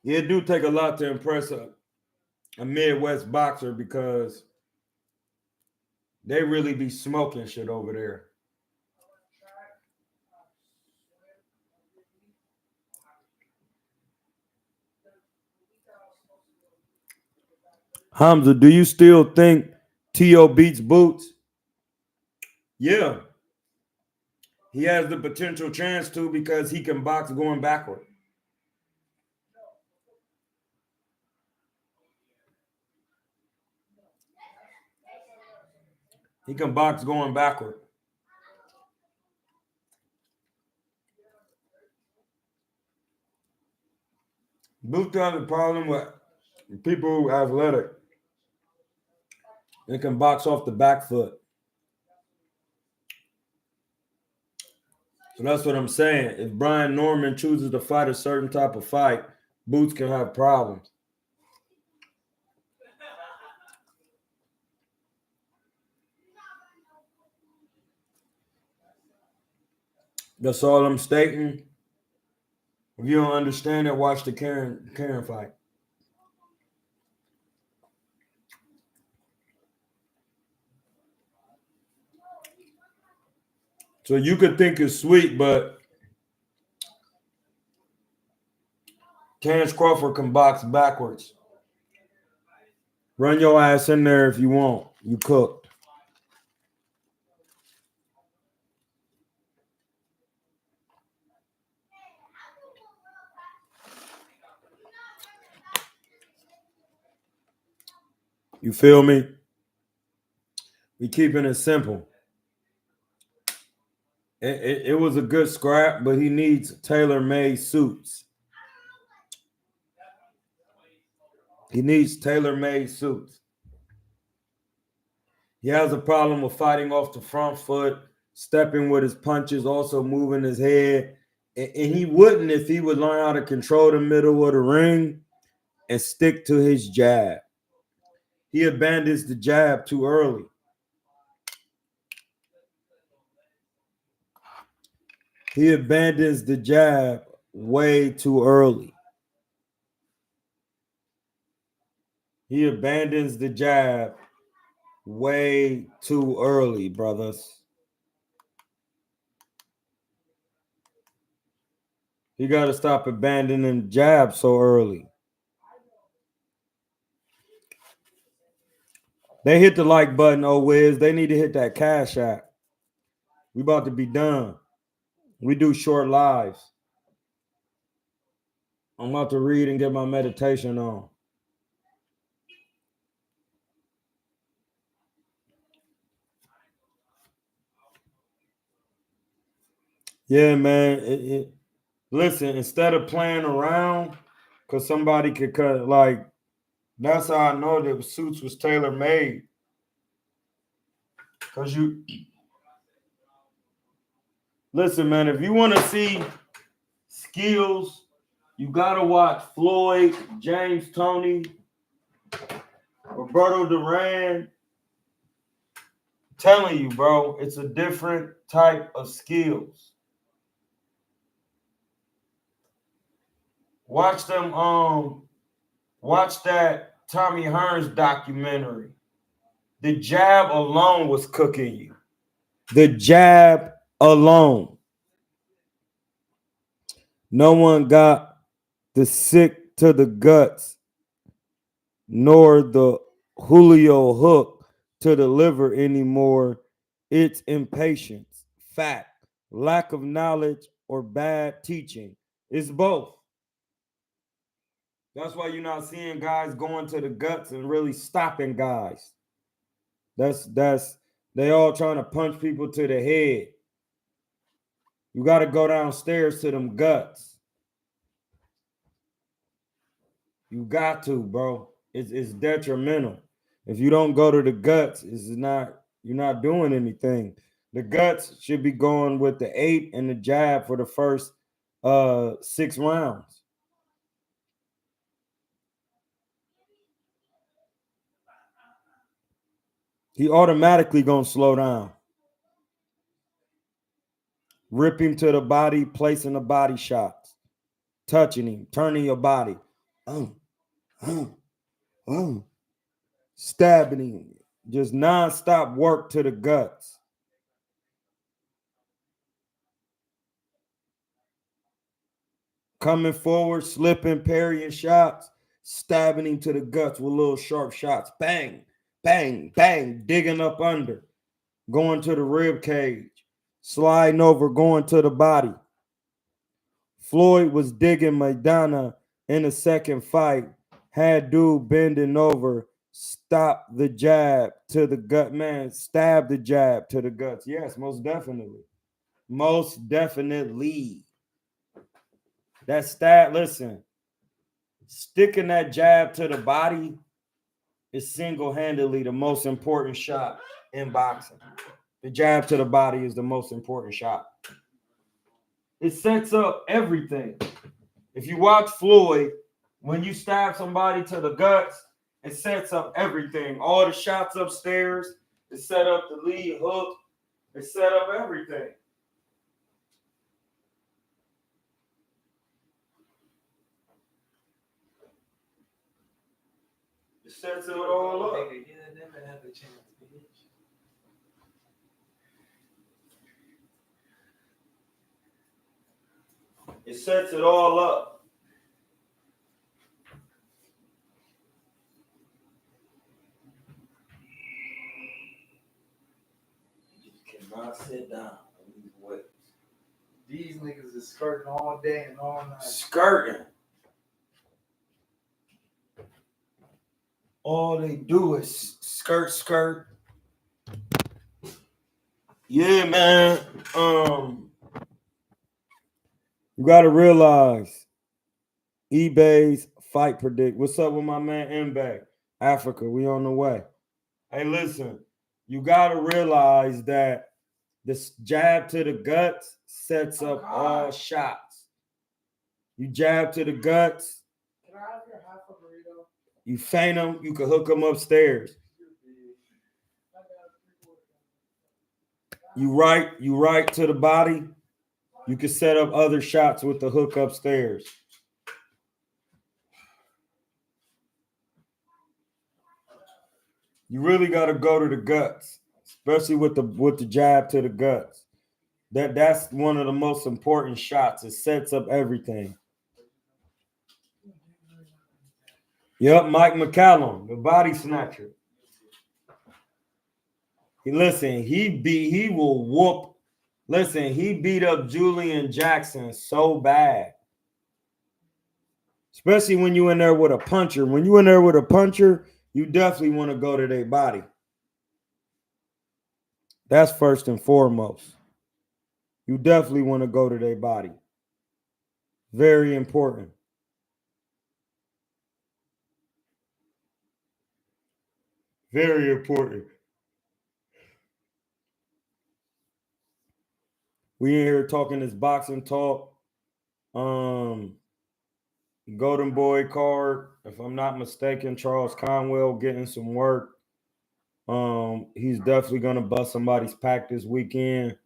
Yeah, it do take a lot to impress a Midwest boxer because they really be smoking shit over there. Hamza, do you still think T.O. beats Boots? Yeah. He has the potential chance to because he can box going backward. He can box going backward. Boots has a problem with people who are athletic. They can box off the back foot. So that's what I'm saying. If Brian Norman chooses to fight a certain type of fight, Boots can have problems. That's all I'm stating. If you don't understand it, watch the Karen fight. So you could think it's sweet, but Terrence Crawford can box backwards. Run your ass in there if you want. You cooked. You feel me? We keeping it simple. It was a good scrap, but he needs tailor-made suits. He needs tailor-made suits. He has a problem with fighting off the front foot, stepping with his punches, also moving his head. And he wouldn't if he would learn how to control the middle of the ring and stick to his jab. He abandons the jab too early. He abandons the jab way too early. He abandons the jab way too early, brothers. You got to stop abandoning jab so early. They hit the like button, oh Wiz. They need to hit that cash app. We about to be done. We do short lives. I'm about to read and get my meditation on. Yeah, man. Listen, instead of playing around, because somebody could cut, like, That's how I know that suits was tailor made. Cause you listen, man. If you want to see skills, you gotta watch Floyd, James Toney, Roberto Duran. Telling you, bro, it's a different type of skills. Watch them. Watch that Tommy Hearns documentary. The jab alone was cooking you. The jab alone. No one got the sick to the guts, nor the Julio hook to the liver anymore. It's impatience, fact, lack of knowledge, or bad teaching. It's both. That's why you're not seeing guys going to the guts and really stopping guys. That's they all trying to punch people to the head. You got to go downstairs to them guts. You got to, bro. It's detrimental. If you don't go to the guts, you're not doing anything. The guts should be going with the 8 and the jab for the first 6 rounds. He automatically gonna slow down. Rip him to the body, placing the body shots, touching him, turning your body. Stabbing him. Just non-stop work to the guts. Coming forward, slipping, parrying shots, stabbing him to the guts with little sharp shots. Bang, bang, bang, digging up under, going to the rib cage, sliding over, going to the body. Floyd was digging Madonna in the second fight, had dude bending over, stop the jab to the gut, man, stab the jab to the guts. Yes, most definitely. Most definitely. That stab, listen, sticking that jab to the body is single-handedly the most important shot in boxing. The jab to the body is the most important shot. It sets up everything. If you watch Floyd, when you stab somebody to the guts, it sets up everything. All the shots upstairs, it set up the lead hook, it set up everything. It sets it all up. It sets it all up. You just cannot sit down on these weights. These niggas is skirting all day and all night. Skirting. All they do is skirt, skirt. Yeah, man. You gotta realize eBay's fight predict. What's up with my man Mbag? Africa, we on the way. Hey, listen, you gotta realize that this jab to the guts sets up all shots. You jab to the guts. Can I have your half a burrito? You feint them, you can hook them upstairs. You right to the body. You can set up other shots with the hook upstairs. You really got to go to the guts, especially with the jab to the guts. That's one of the most important shots. It sets up everything. Yep, Mike McCallum, the body snatcher. He will whoop. Listen, he beat up Julian Jackson so bad. Especially when you in there with a puncher. When you in there with a puncher, you definitely want to go to their body. That's first and foremost. You definitely want to go to their body. Very important. Very important. We in here talking this boxing talk. Golden Boy card, if I'm not mistaken, Charles Conwell getting some work. He's definitely gonna bust somebody's pack this weekend.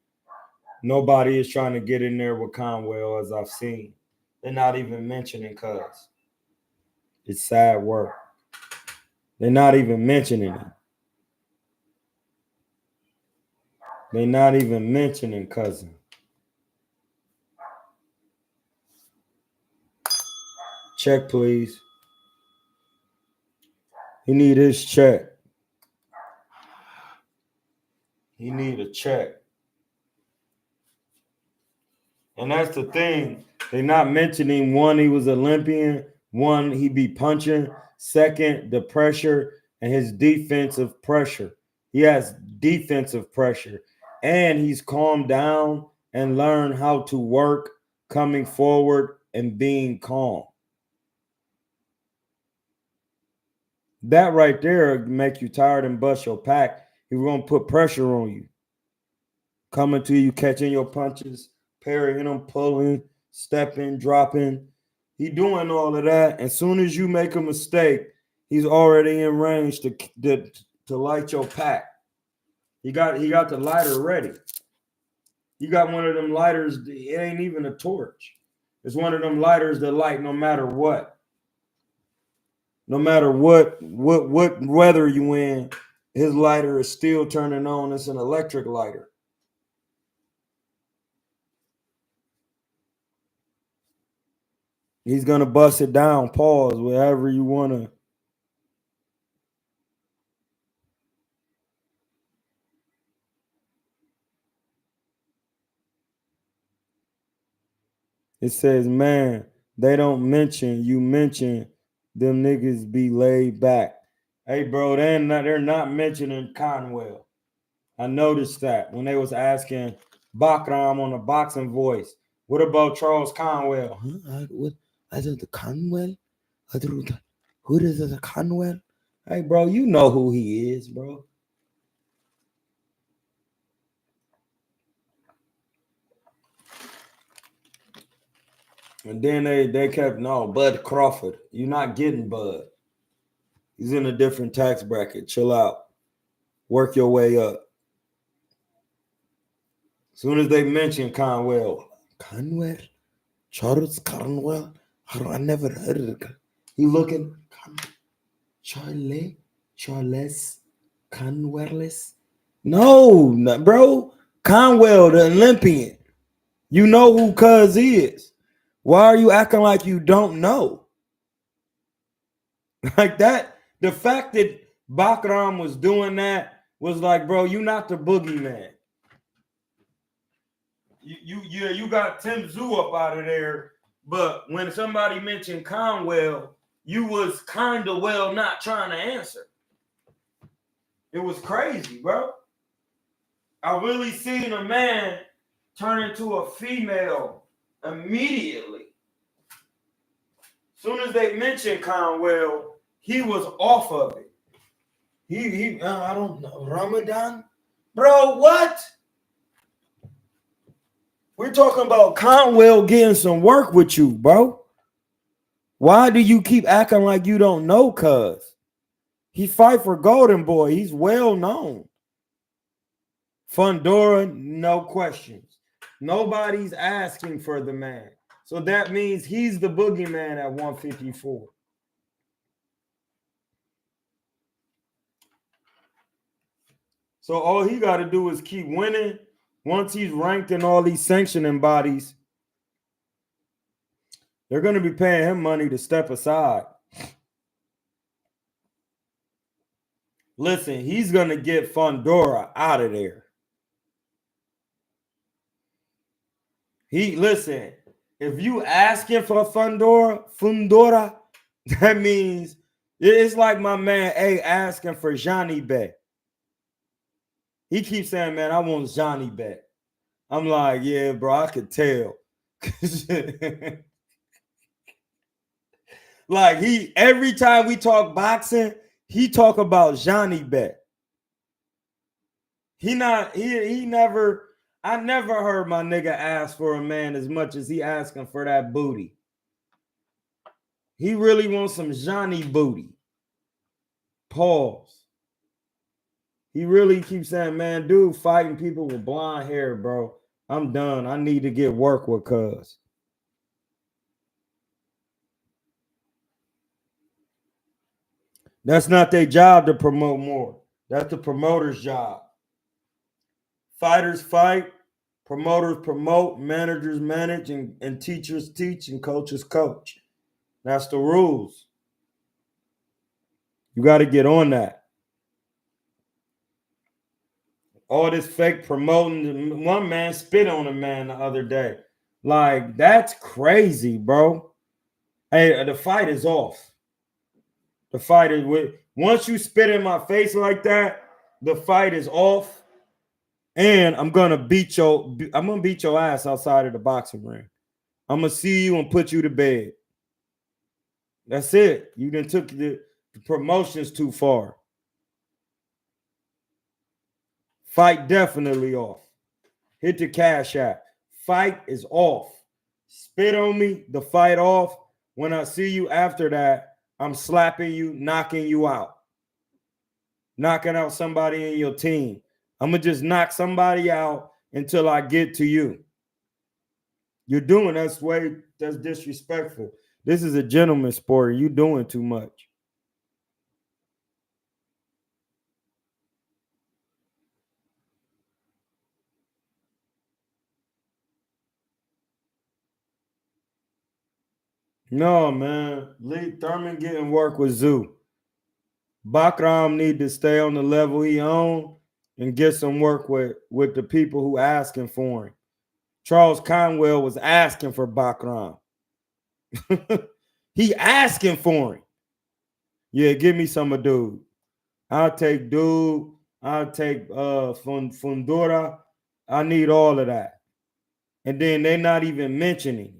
Nobody is trying to get in there with Conwell, as I've seen. They're not even mentioning Cuz. It's sad work. They're not even mentioning him. They're not even mentioning Cousin. Check, please. He need his check. He need a check. And that's the thing. They're not mentioning, one, he was Olympian. One, he be punching. Second, the pressure and his defensive pressure. He has defensive pressure. And he's calmed down and learned how to work coming forward and being calm. That right there make you tired and bust your pack. He's going to put pressure on you. Coming to you, catching your punches, parrying them, pulling, stepping, dropping. He doing all of that. As soon as you make a mistake, he's already in range to light your pack. He got the lighter ready. You got one of them lighters, it ain't even a torch. It's one of them lighters that light no matter what. No matter what weather you in, his lighter is still turning on. It's an electric lighter. He's going to bust it down, pause, wherever you want to. It says, man, they don't mention, you mention them niggas be laid back. Hey, bro, they're not mentioning Conwell. I noticed that when they was asking Bakram on the boxing voice, what about Charles Conwell? Huh? What? I said the Conwell? Who is the Conwell? Hey, bro, you know who he is, bro. And then they kept, no, Bud Crawford. You're not getting Bud. He's in a different tax bracket. Chill out. Work your way up. As soon as they mention Conwell. Conwell? Charles Conwell? I never heard of it. He looking. Charles Conwell? No, bro. Conwell, the Olympian. You know who Cuz is. Why are you acting like you don't know? Like that, the fact that Bakram was doing that was like, bro, you not the boogeyman. You got Tim Zoo up out of there, but when somebody mentioned Conwell, you was kind of not trying to answer. It was crazy, bro. I really seen a man turn into a female immediately. Soon as they mentioned Conwell, he was off of it. He I don't know, Ramadan? Bro, what? We're talking about Conwell getting some work with you, bro. Why do you keep acting like you don't know Cuz? He fight for Golden Boy. He's well known. Fundora, no questions. Nobody's asking for the man. So that means he's the boogeyman at 154. So all he got to do is keep winning. Once he's ranked in all these sanctioning bodies, they're going to be paying him money to step aside. Listen, he's going to get Fundora out of there. Listen, if you asking for Fundora, that means it's like my man A asking for Johnny Bet. He keeps saying, man, I want Johnny Bet. I'm like, yeah, bro, I could tell. Like every time we talk boxing, He talk about Johnny Bet. He never, I never heard my nigga ask for a man as much as he asking for that booty. He really wants some Johnny booty. Pause. He really keeps saying, man, dude, fighting people with blonde hair, bro. I'm done. I need to get work with cuz. That's not their job to promote more. That's the promoter's job. Fighters fight, promoters promote, managers manage, and teachers teach, and coaches coach. That's the rules. You got to get on that. All this fake promoting. One man spit on a man the other day. Like, that's crazy, bro. Hey, the fight is off. The fight is with. Once you spit in my face like that, the fight is off. And I'm gonna beat your ass outside of the boxing ring. I'm gonna see you and put you to bed. That's it. You done took the promotions too far. Fight definitely off. Hit the cash app. Fight is off. Spit on me, the fight off. When I see you after that, I'm slapping you, knocking you out. Knocking out somebody in your team. I'm going to just knock somebody out until I get to you. You're doing that's disrespectful. This is a gentleman's sport. You doing too much. No, man. Lee Thurman getting work with Zoo. Bakram need to stay on the level he on and get some work with the people who asking for him. Charles Conwell was asking for Bakram. He asking for him. Yeah, give me some of dude. I'll take dude. I'll take Fundora. I need all of that. And then they're not even mentioning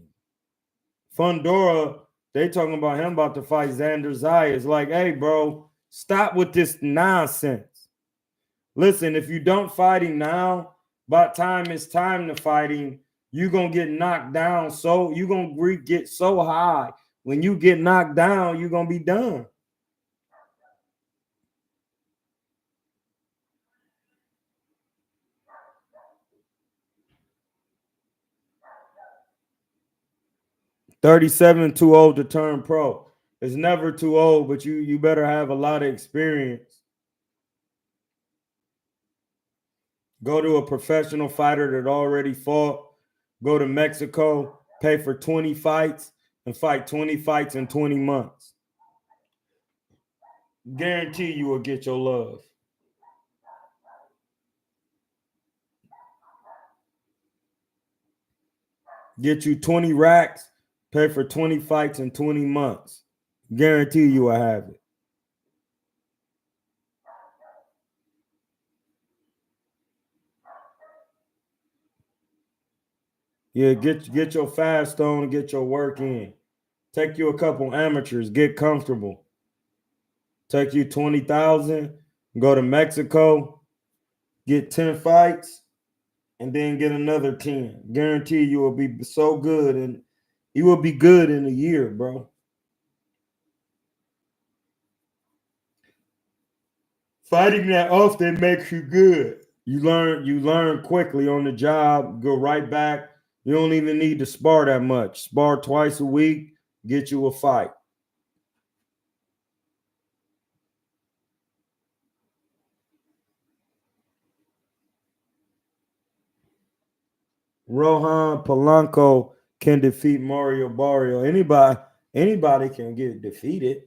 Fundora. They talking about him about to fight Xander Zayas. It's like, hey, bro, stop with this nonsense. Listen, if you don't fight him now, by the time it's time to fight him, you're going to get knocked down. So you're going to get so high. When you get knocked down, you're going to be done. $37 too old to turn pro. It's never too old, but you better have a lot of experience. Go to a professional fighter that already fought. Go to Mexico, pay for 20 fights, and fight 20 fights in 20 months. Guarantee you will get your love. Get you 20 racks, pay for 20 fights in 20 months. Guarantee you will have it. Yeah, get your fast on and get your work in. Take you a couple amateurs, get comfortable. Take you 20,000, go to Mexico, get 10 fights, and then get another 10. Guarantee you will be so good, and you will be good in a year, bro. Fighting that often makes you good. You learn quickly on the job, go right back. You don't even need to spar that much. Spar twice a week, get you a fight. Rohan Polanco can defeat Mario Barrio. Anybody can get defeated.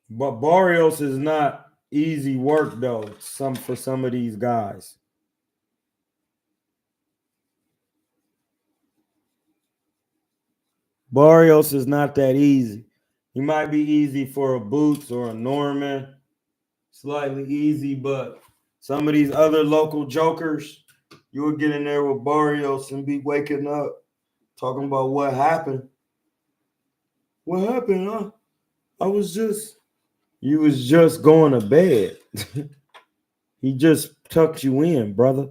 But Barrios is not easy work, though, for some of these guys. Barrios is not that easy. He might be easy for a Boots or a Norman. Slightly easy, but some of these other local jokers, you would get in there with Barrios and be waking up talking about what happened. What happened? You was just going to bed. He just tucked you in, brother.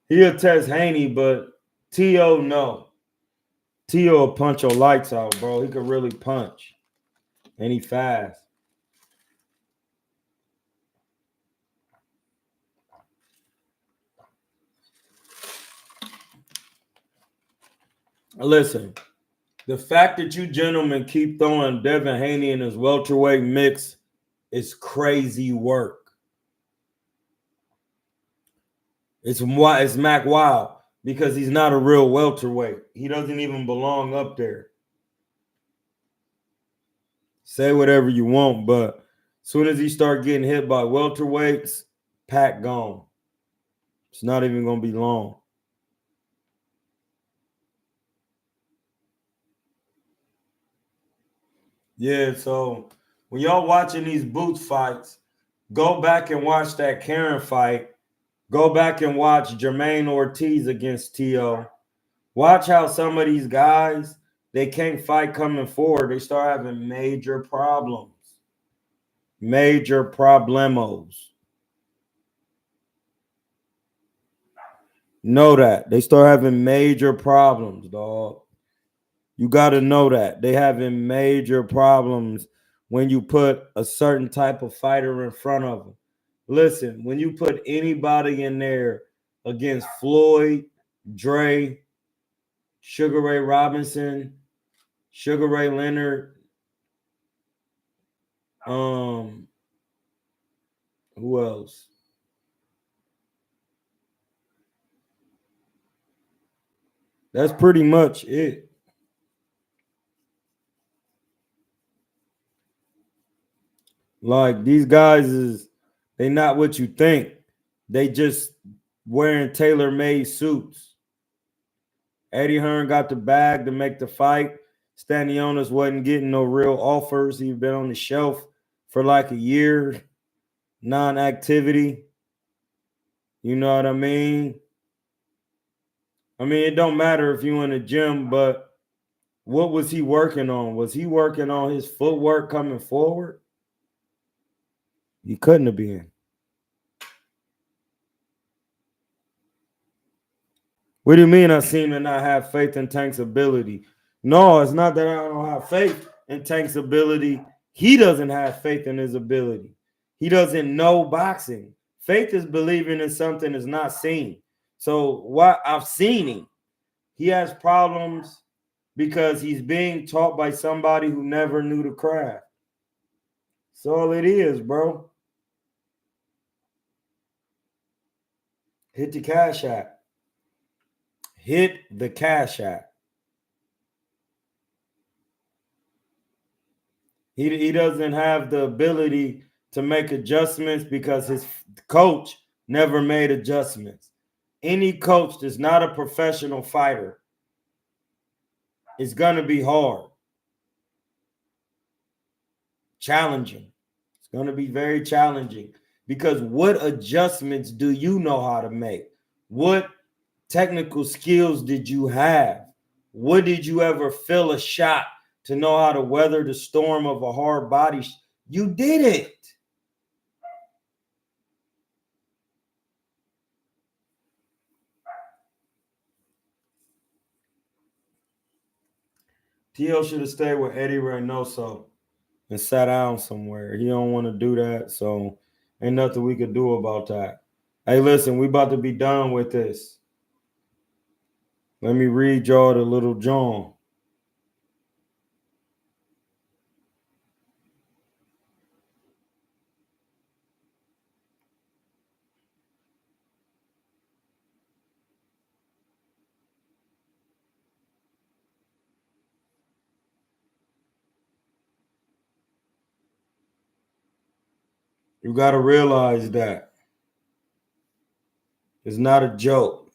He'll test Haney, but T.O. no. T.O. will punch your lights out, bro. He could really punch. And he fast. Listen, the fact that you gentlemen keep throwing Devin Haney in his welterweight mix is crazy work. It's Mac Wild because he's not a real welterweight. He doesn't even belong up there. Say whatever you want, but as soon as he start getting hit by welterweights, Pac gone. It's not even going to be long. Yeah, so when y'all watching these Boots fights, go back and watch that Karen fight. Go back and watch Jermaine Ortiz against T.O. Watch how some of these guys, they can't fight coming forward. They start having major problems. Major problemos. Know that. They start having major problems, dog. You got to know that. They having major problems when you put a certain type of fighter in front of them. Listen, when you put anybody in there against Floyd, Dre, Sugar Ray Robinson, Sugar Ray Leonard, who else? That's pretty much it. Like, these guys they not what you think. They just wearing tailor-made suits. Eddie Hearn got the bag to make the fight. Stanionis wasn't getting no real offers. He'd been on the shelf for like a year. Non-activity. You know what I mean? I mean, it don't matter if you in the gym, but what was he working on? Was he working on his footwork coming forward? He couldn't have been. What do you mean I seem to not have faith in Tank's ability? No, it's not that I don't have faith in Tank's ability. He doesn't have faith in his ability. He doesn't know boxing. Faith is believing in something that's not seen. So what I've seen him. He has problems because he's being taught by somebody who never knew the craft. That's all it is, bro. Hit the cash app. Hit the cash app. He doesn't have the ability to make adjustments because his coach never made adjustments. Any coach that's not a professional fighter is going to be hard. Challenging. It's going to be very challenging because what adjustments do you know how to make? What technical skills did you have? What did you ever feel a shot to know how to weather the storm of a hard body? You did it. T.O. should have stayed with Eddie Reynoso and sat down somewhere. He don't want to do that, so ain't nothing we could do about that. Hey, listen, we about to be done with this. Let me read y'all the little John. You got to realize that it's not a joke.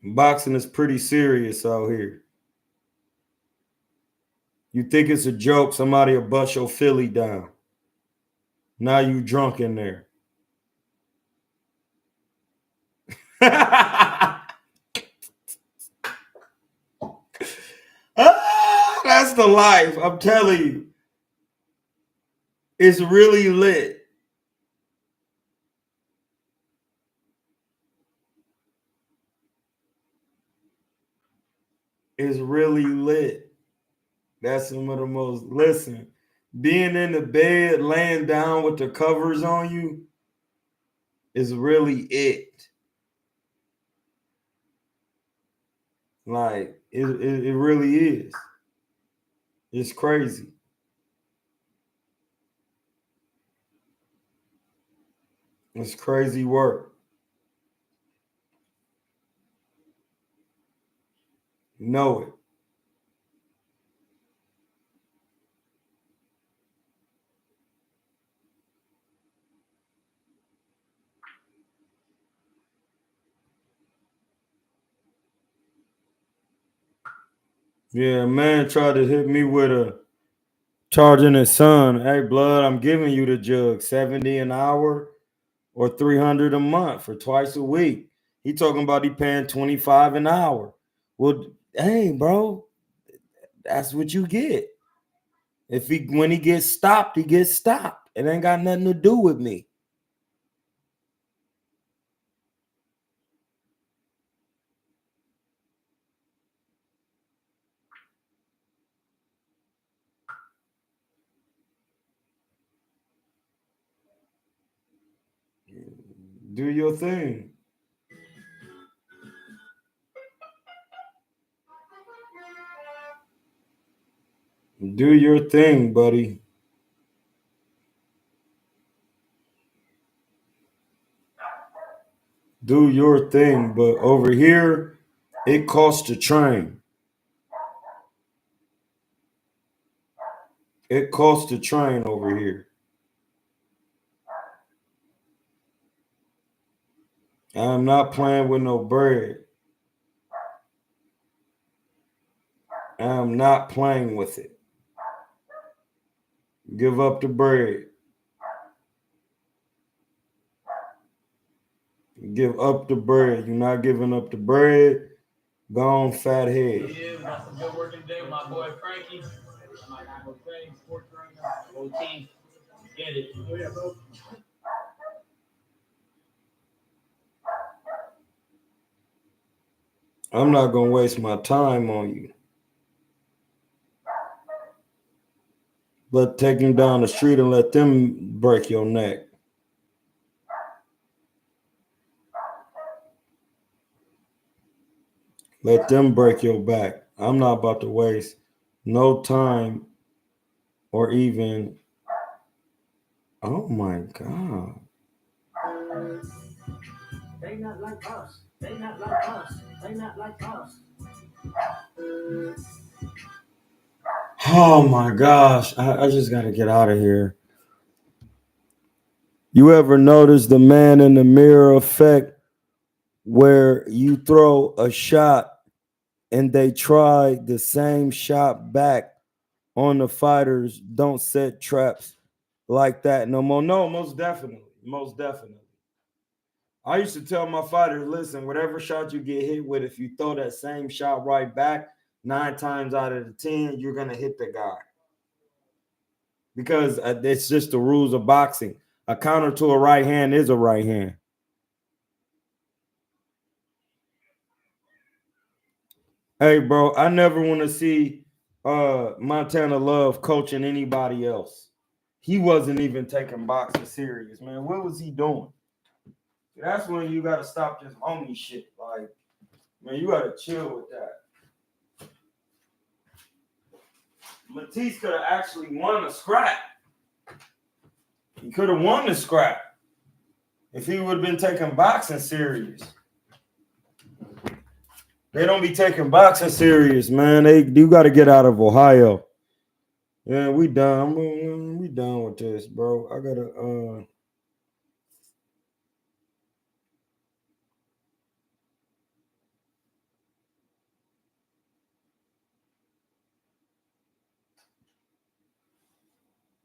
Boxing is pretty serious out here. You think it's a joke, somebody will bust your Philly down. Now you drunk in there. That's the life. I'm telling you. It's really lit. It's really lit. That's some of the most, listen, being in the bed, laying down with the covers on you is really it. Like, it really is. It's crazy. It's crazy work. Know it. Yeah, man tried to hit me with a charging his son. Hey, blood, I'm giving you the jug, 70 an hour or 300 a month for twice a week. He talking about he paying 25 an hour. Well, hey, bro, that's what you get. When he gets stopped, he gets stopped. It ain't got nothing to do with me. Do your thing. Do your thing, buddy. Do your thing. But over here, it costs to train. It costs to train over here. I'm not playing with no bread. I'm not playing with it. Give up the bread. Give up the bread. You're not giving up the bread. Gone fat head. Yeah, we got some good work today with my boy Frankie. I might not go crazy, sports right now. OT. Get it. Oh, yeah, bro. I'm not going to waste my time on you. But take them down the street and let them break your neck. Let them break your back. I'm not about to waste no time or even, oh my God. They not like us. They not like us. They not like us. Oh my gosh. I just got to get out of here. You ever notice the man in the mirror effect where you throw a shot and they try the same shot back on the fighters? Don't set traps like that no more. No, most definitely. Most definitely. I used to tell my fighters, listen, whatever shot you get hit with, if you throw that same shot right back, 9 times out of the 10, you're going to hit the guy. Because it's just the rules of boxing. A counter to a right hand is a right hand. Hey, bro, I never want to see Montana Love coaching anybody else. He wasn't even taking boxing serious, man. What was he doing? That's when you got to stop this homie shit. Like, man, you got to chill with that. Matisse could have actually won the scrap. He could have won the scrap if he would have been taking boxing serious. They don't be taking boxing serious, man. You got to get out of Ohio. Yeah, we done. We done with this, bro. I gotta.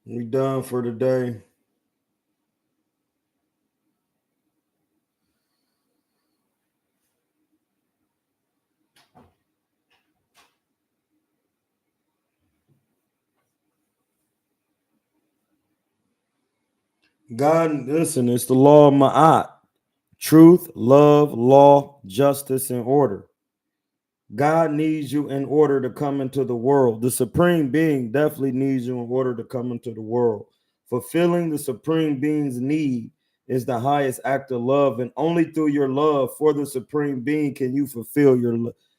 We done for the day. God, listen, it's the law of Ma'at. Truth, love, law, justice, and order. God needs you in order to come into the world. The supreme being definitely needs you in order to come into the world. Fulfilling the supreme being's need is the highest act of love, and only through your love for the supreme being can you fulfill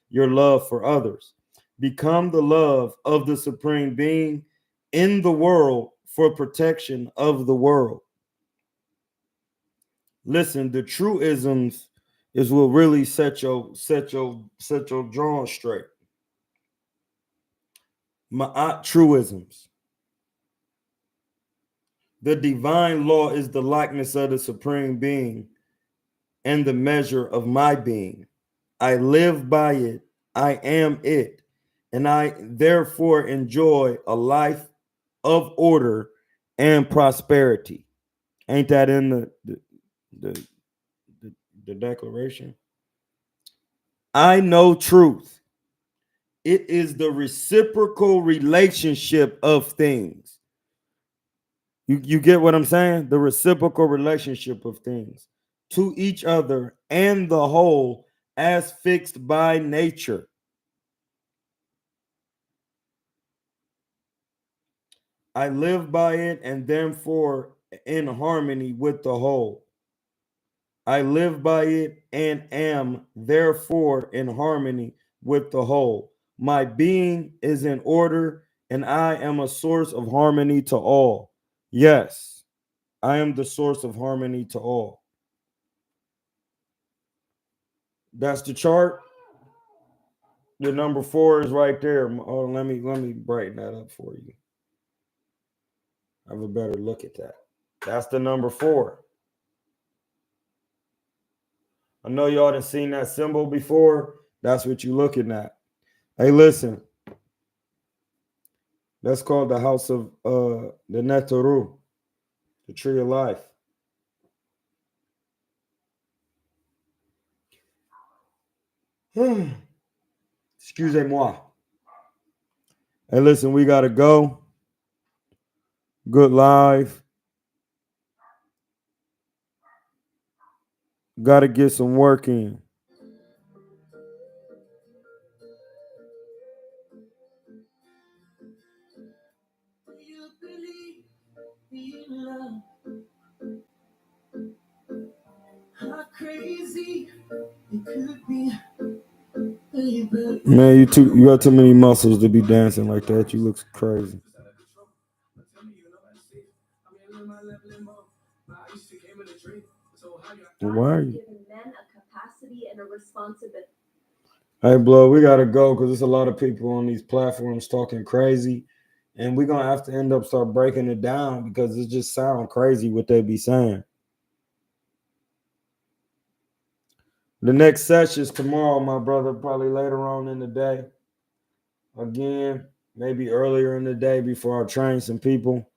your love for others. Become the love of the supreme being in the world for protection of the world. Listen, the truisms is what really set your drawing straight. Ma'at truisms. The divine law is the likeness of the supreme being and the measure of my being. I live by it. I am it. And I therefore enjoy a life of order and prosperity. Ain't that in the, the declaration? I know truth. It is the reciprocal relationship of things. You get what I'm saying? The reciprocal relationship of things to each other and the whole as fixed by nature. I live by it and therefore in harmony with the whole. I live by it and am therefore in harmony with the whole. My being is in order and I am a source of harmony to all. Yes. I am the source of harmony to all. That's the chart. The number 4 is right there. Oh, let me brighten that up for you. Have a better look at that. That's the number 4. I know y'all done seen that symbol before. That's what you're looking at. Hey, listen. That's called the house of the Netaru, the tree of life. Excusez-moi. Hey, listen, we got to go. Good live. Got to get some work in. How crazy it could be. Man, you got too many muscles to be dancing like that. You look crazy. Why are you? Hey, blood, we gotta go because there's a lot of people on these platforms talking crazy, and we're gonna have to end up start breaking it down because it just sounds crazy what they be saying. The next session is tomorrow, my brother, probably later on in the day. Again, maybe earlier in the day before I train some people.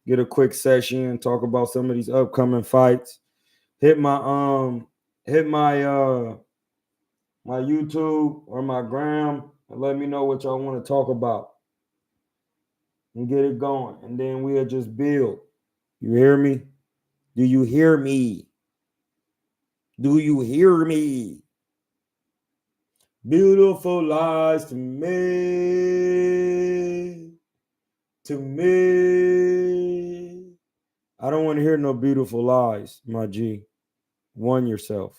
Get a quick session and talk about some of these upcoming fights. Hit my my YouTube or my gram and let me know what y'all want to talk about and get it going. And then we'll just build. You hear me? Do you hear me? Do you hear me? Beautiful lies to me. To me. I don't want to hear no beautiful lies, my G. Warn yourself.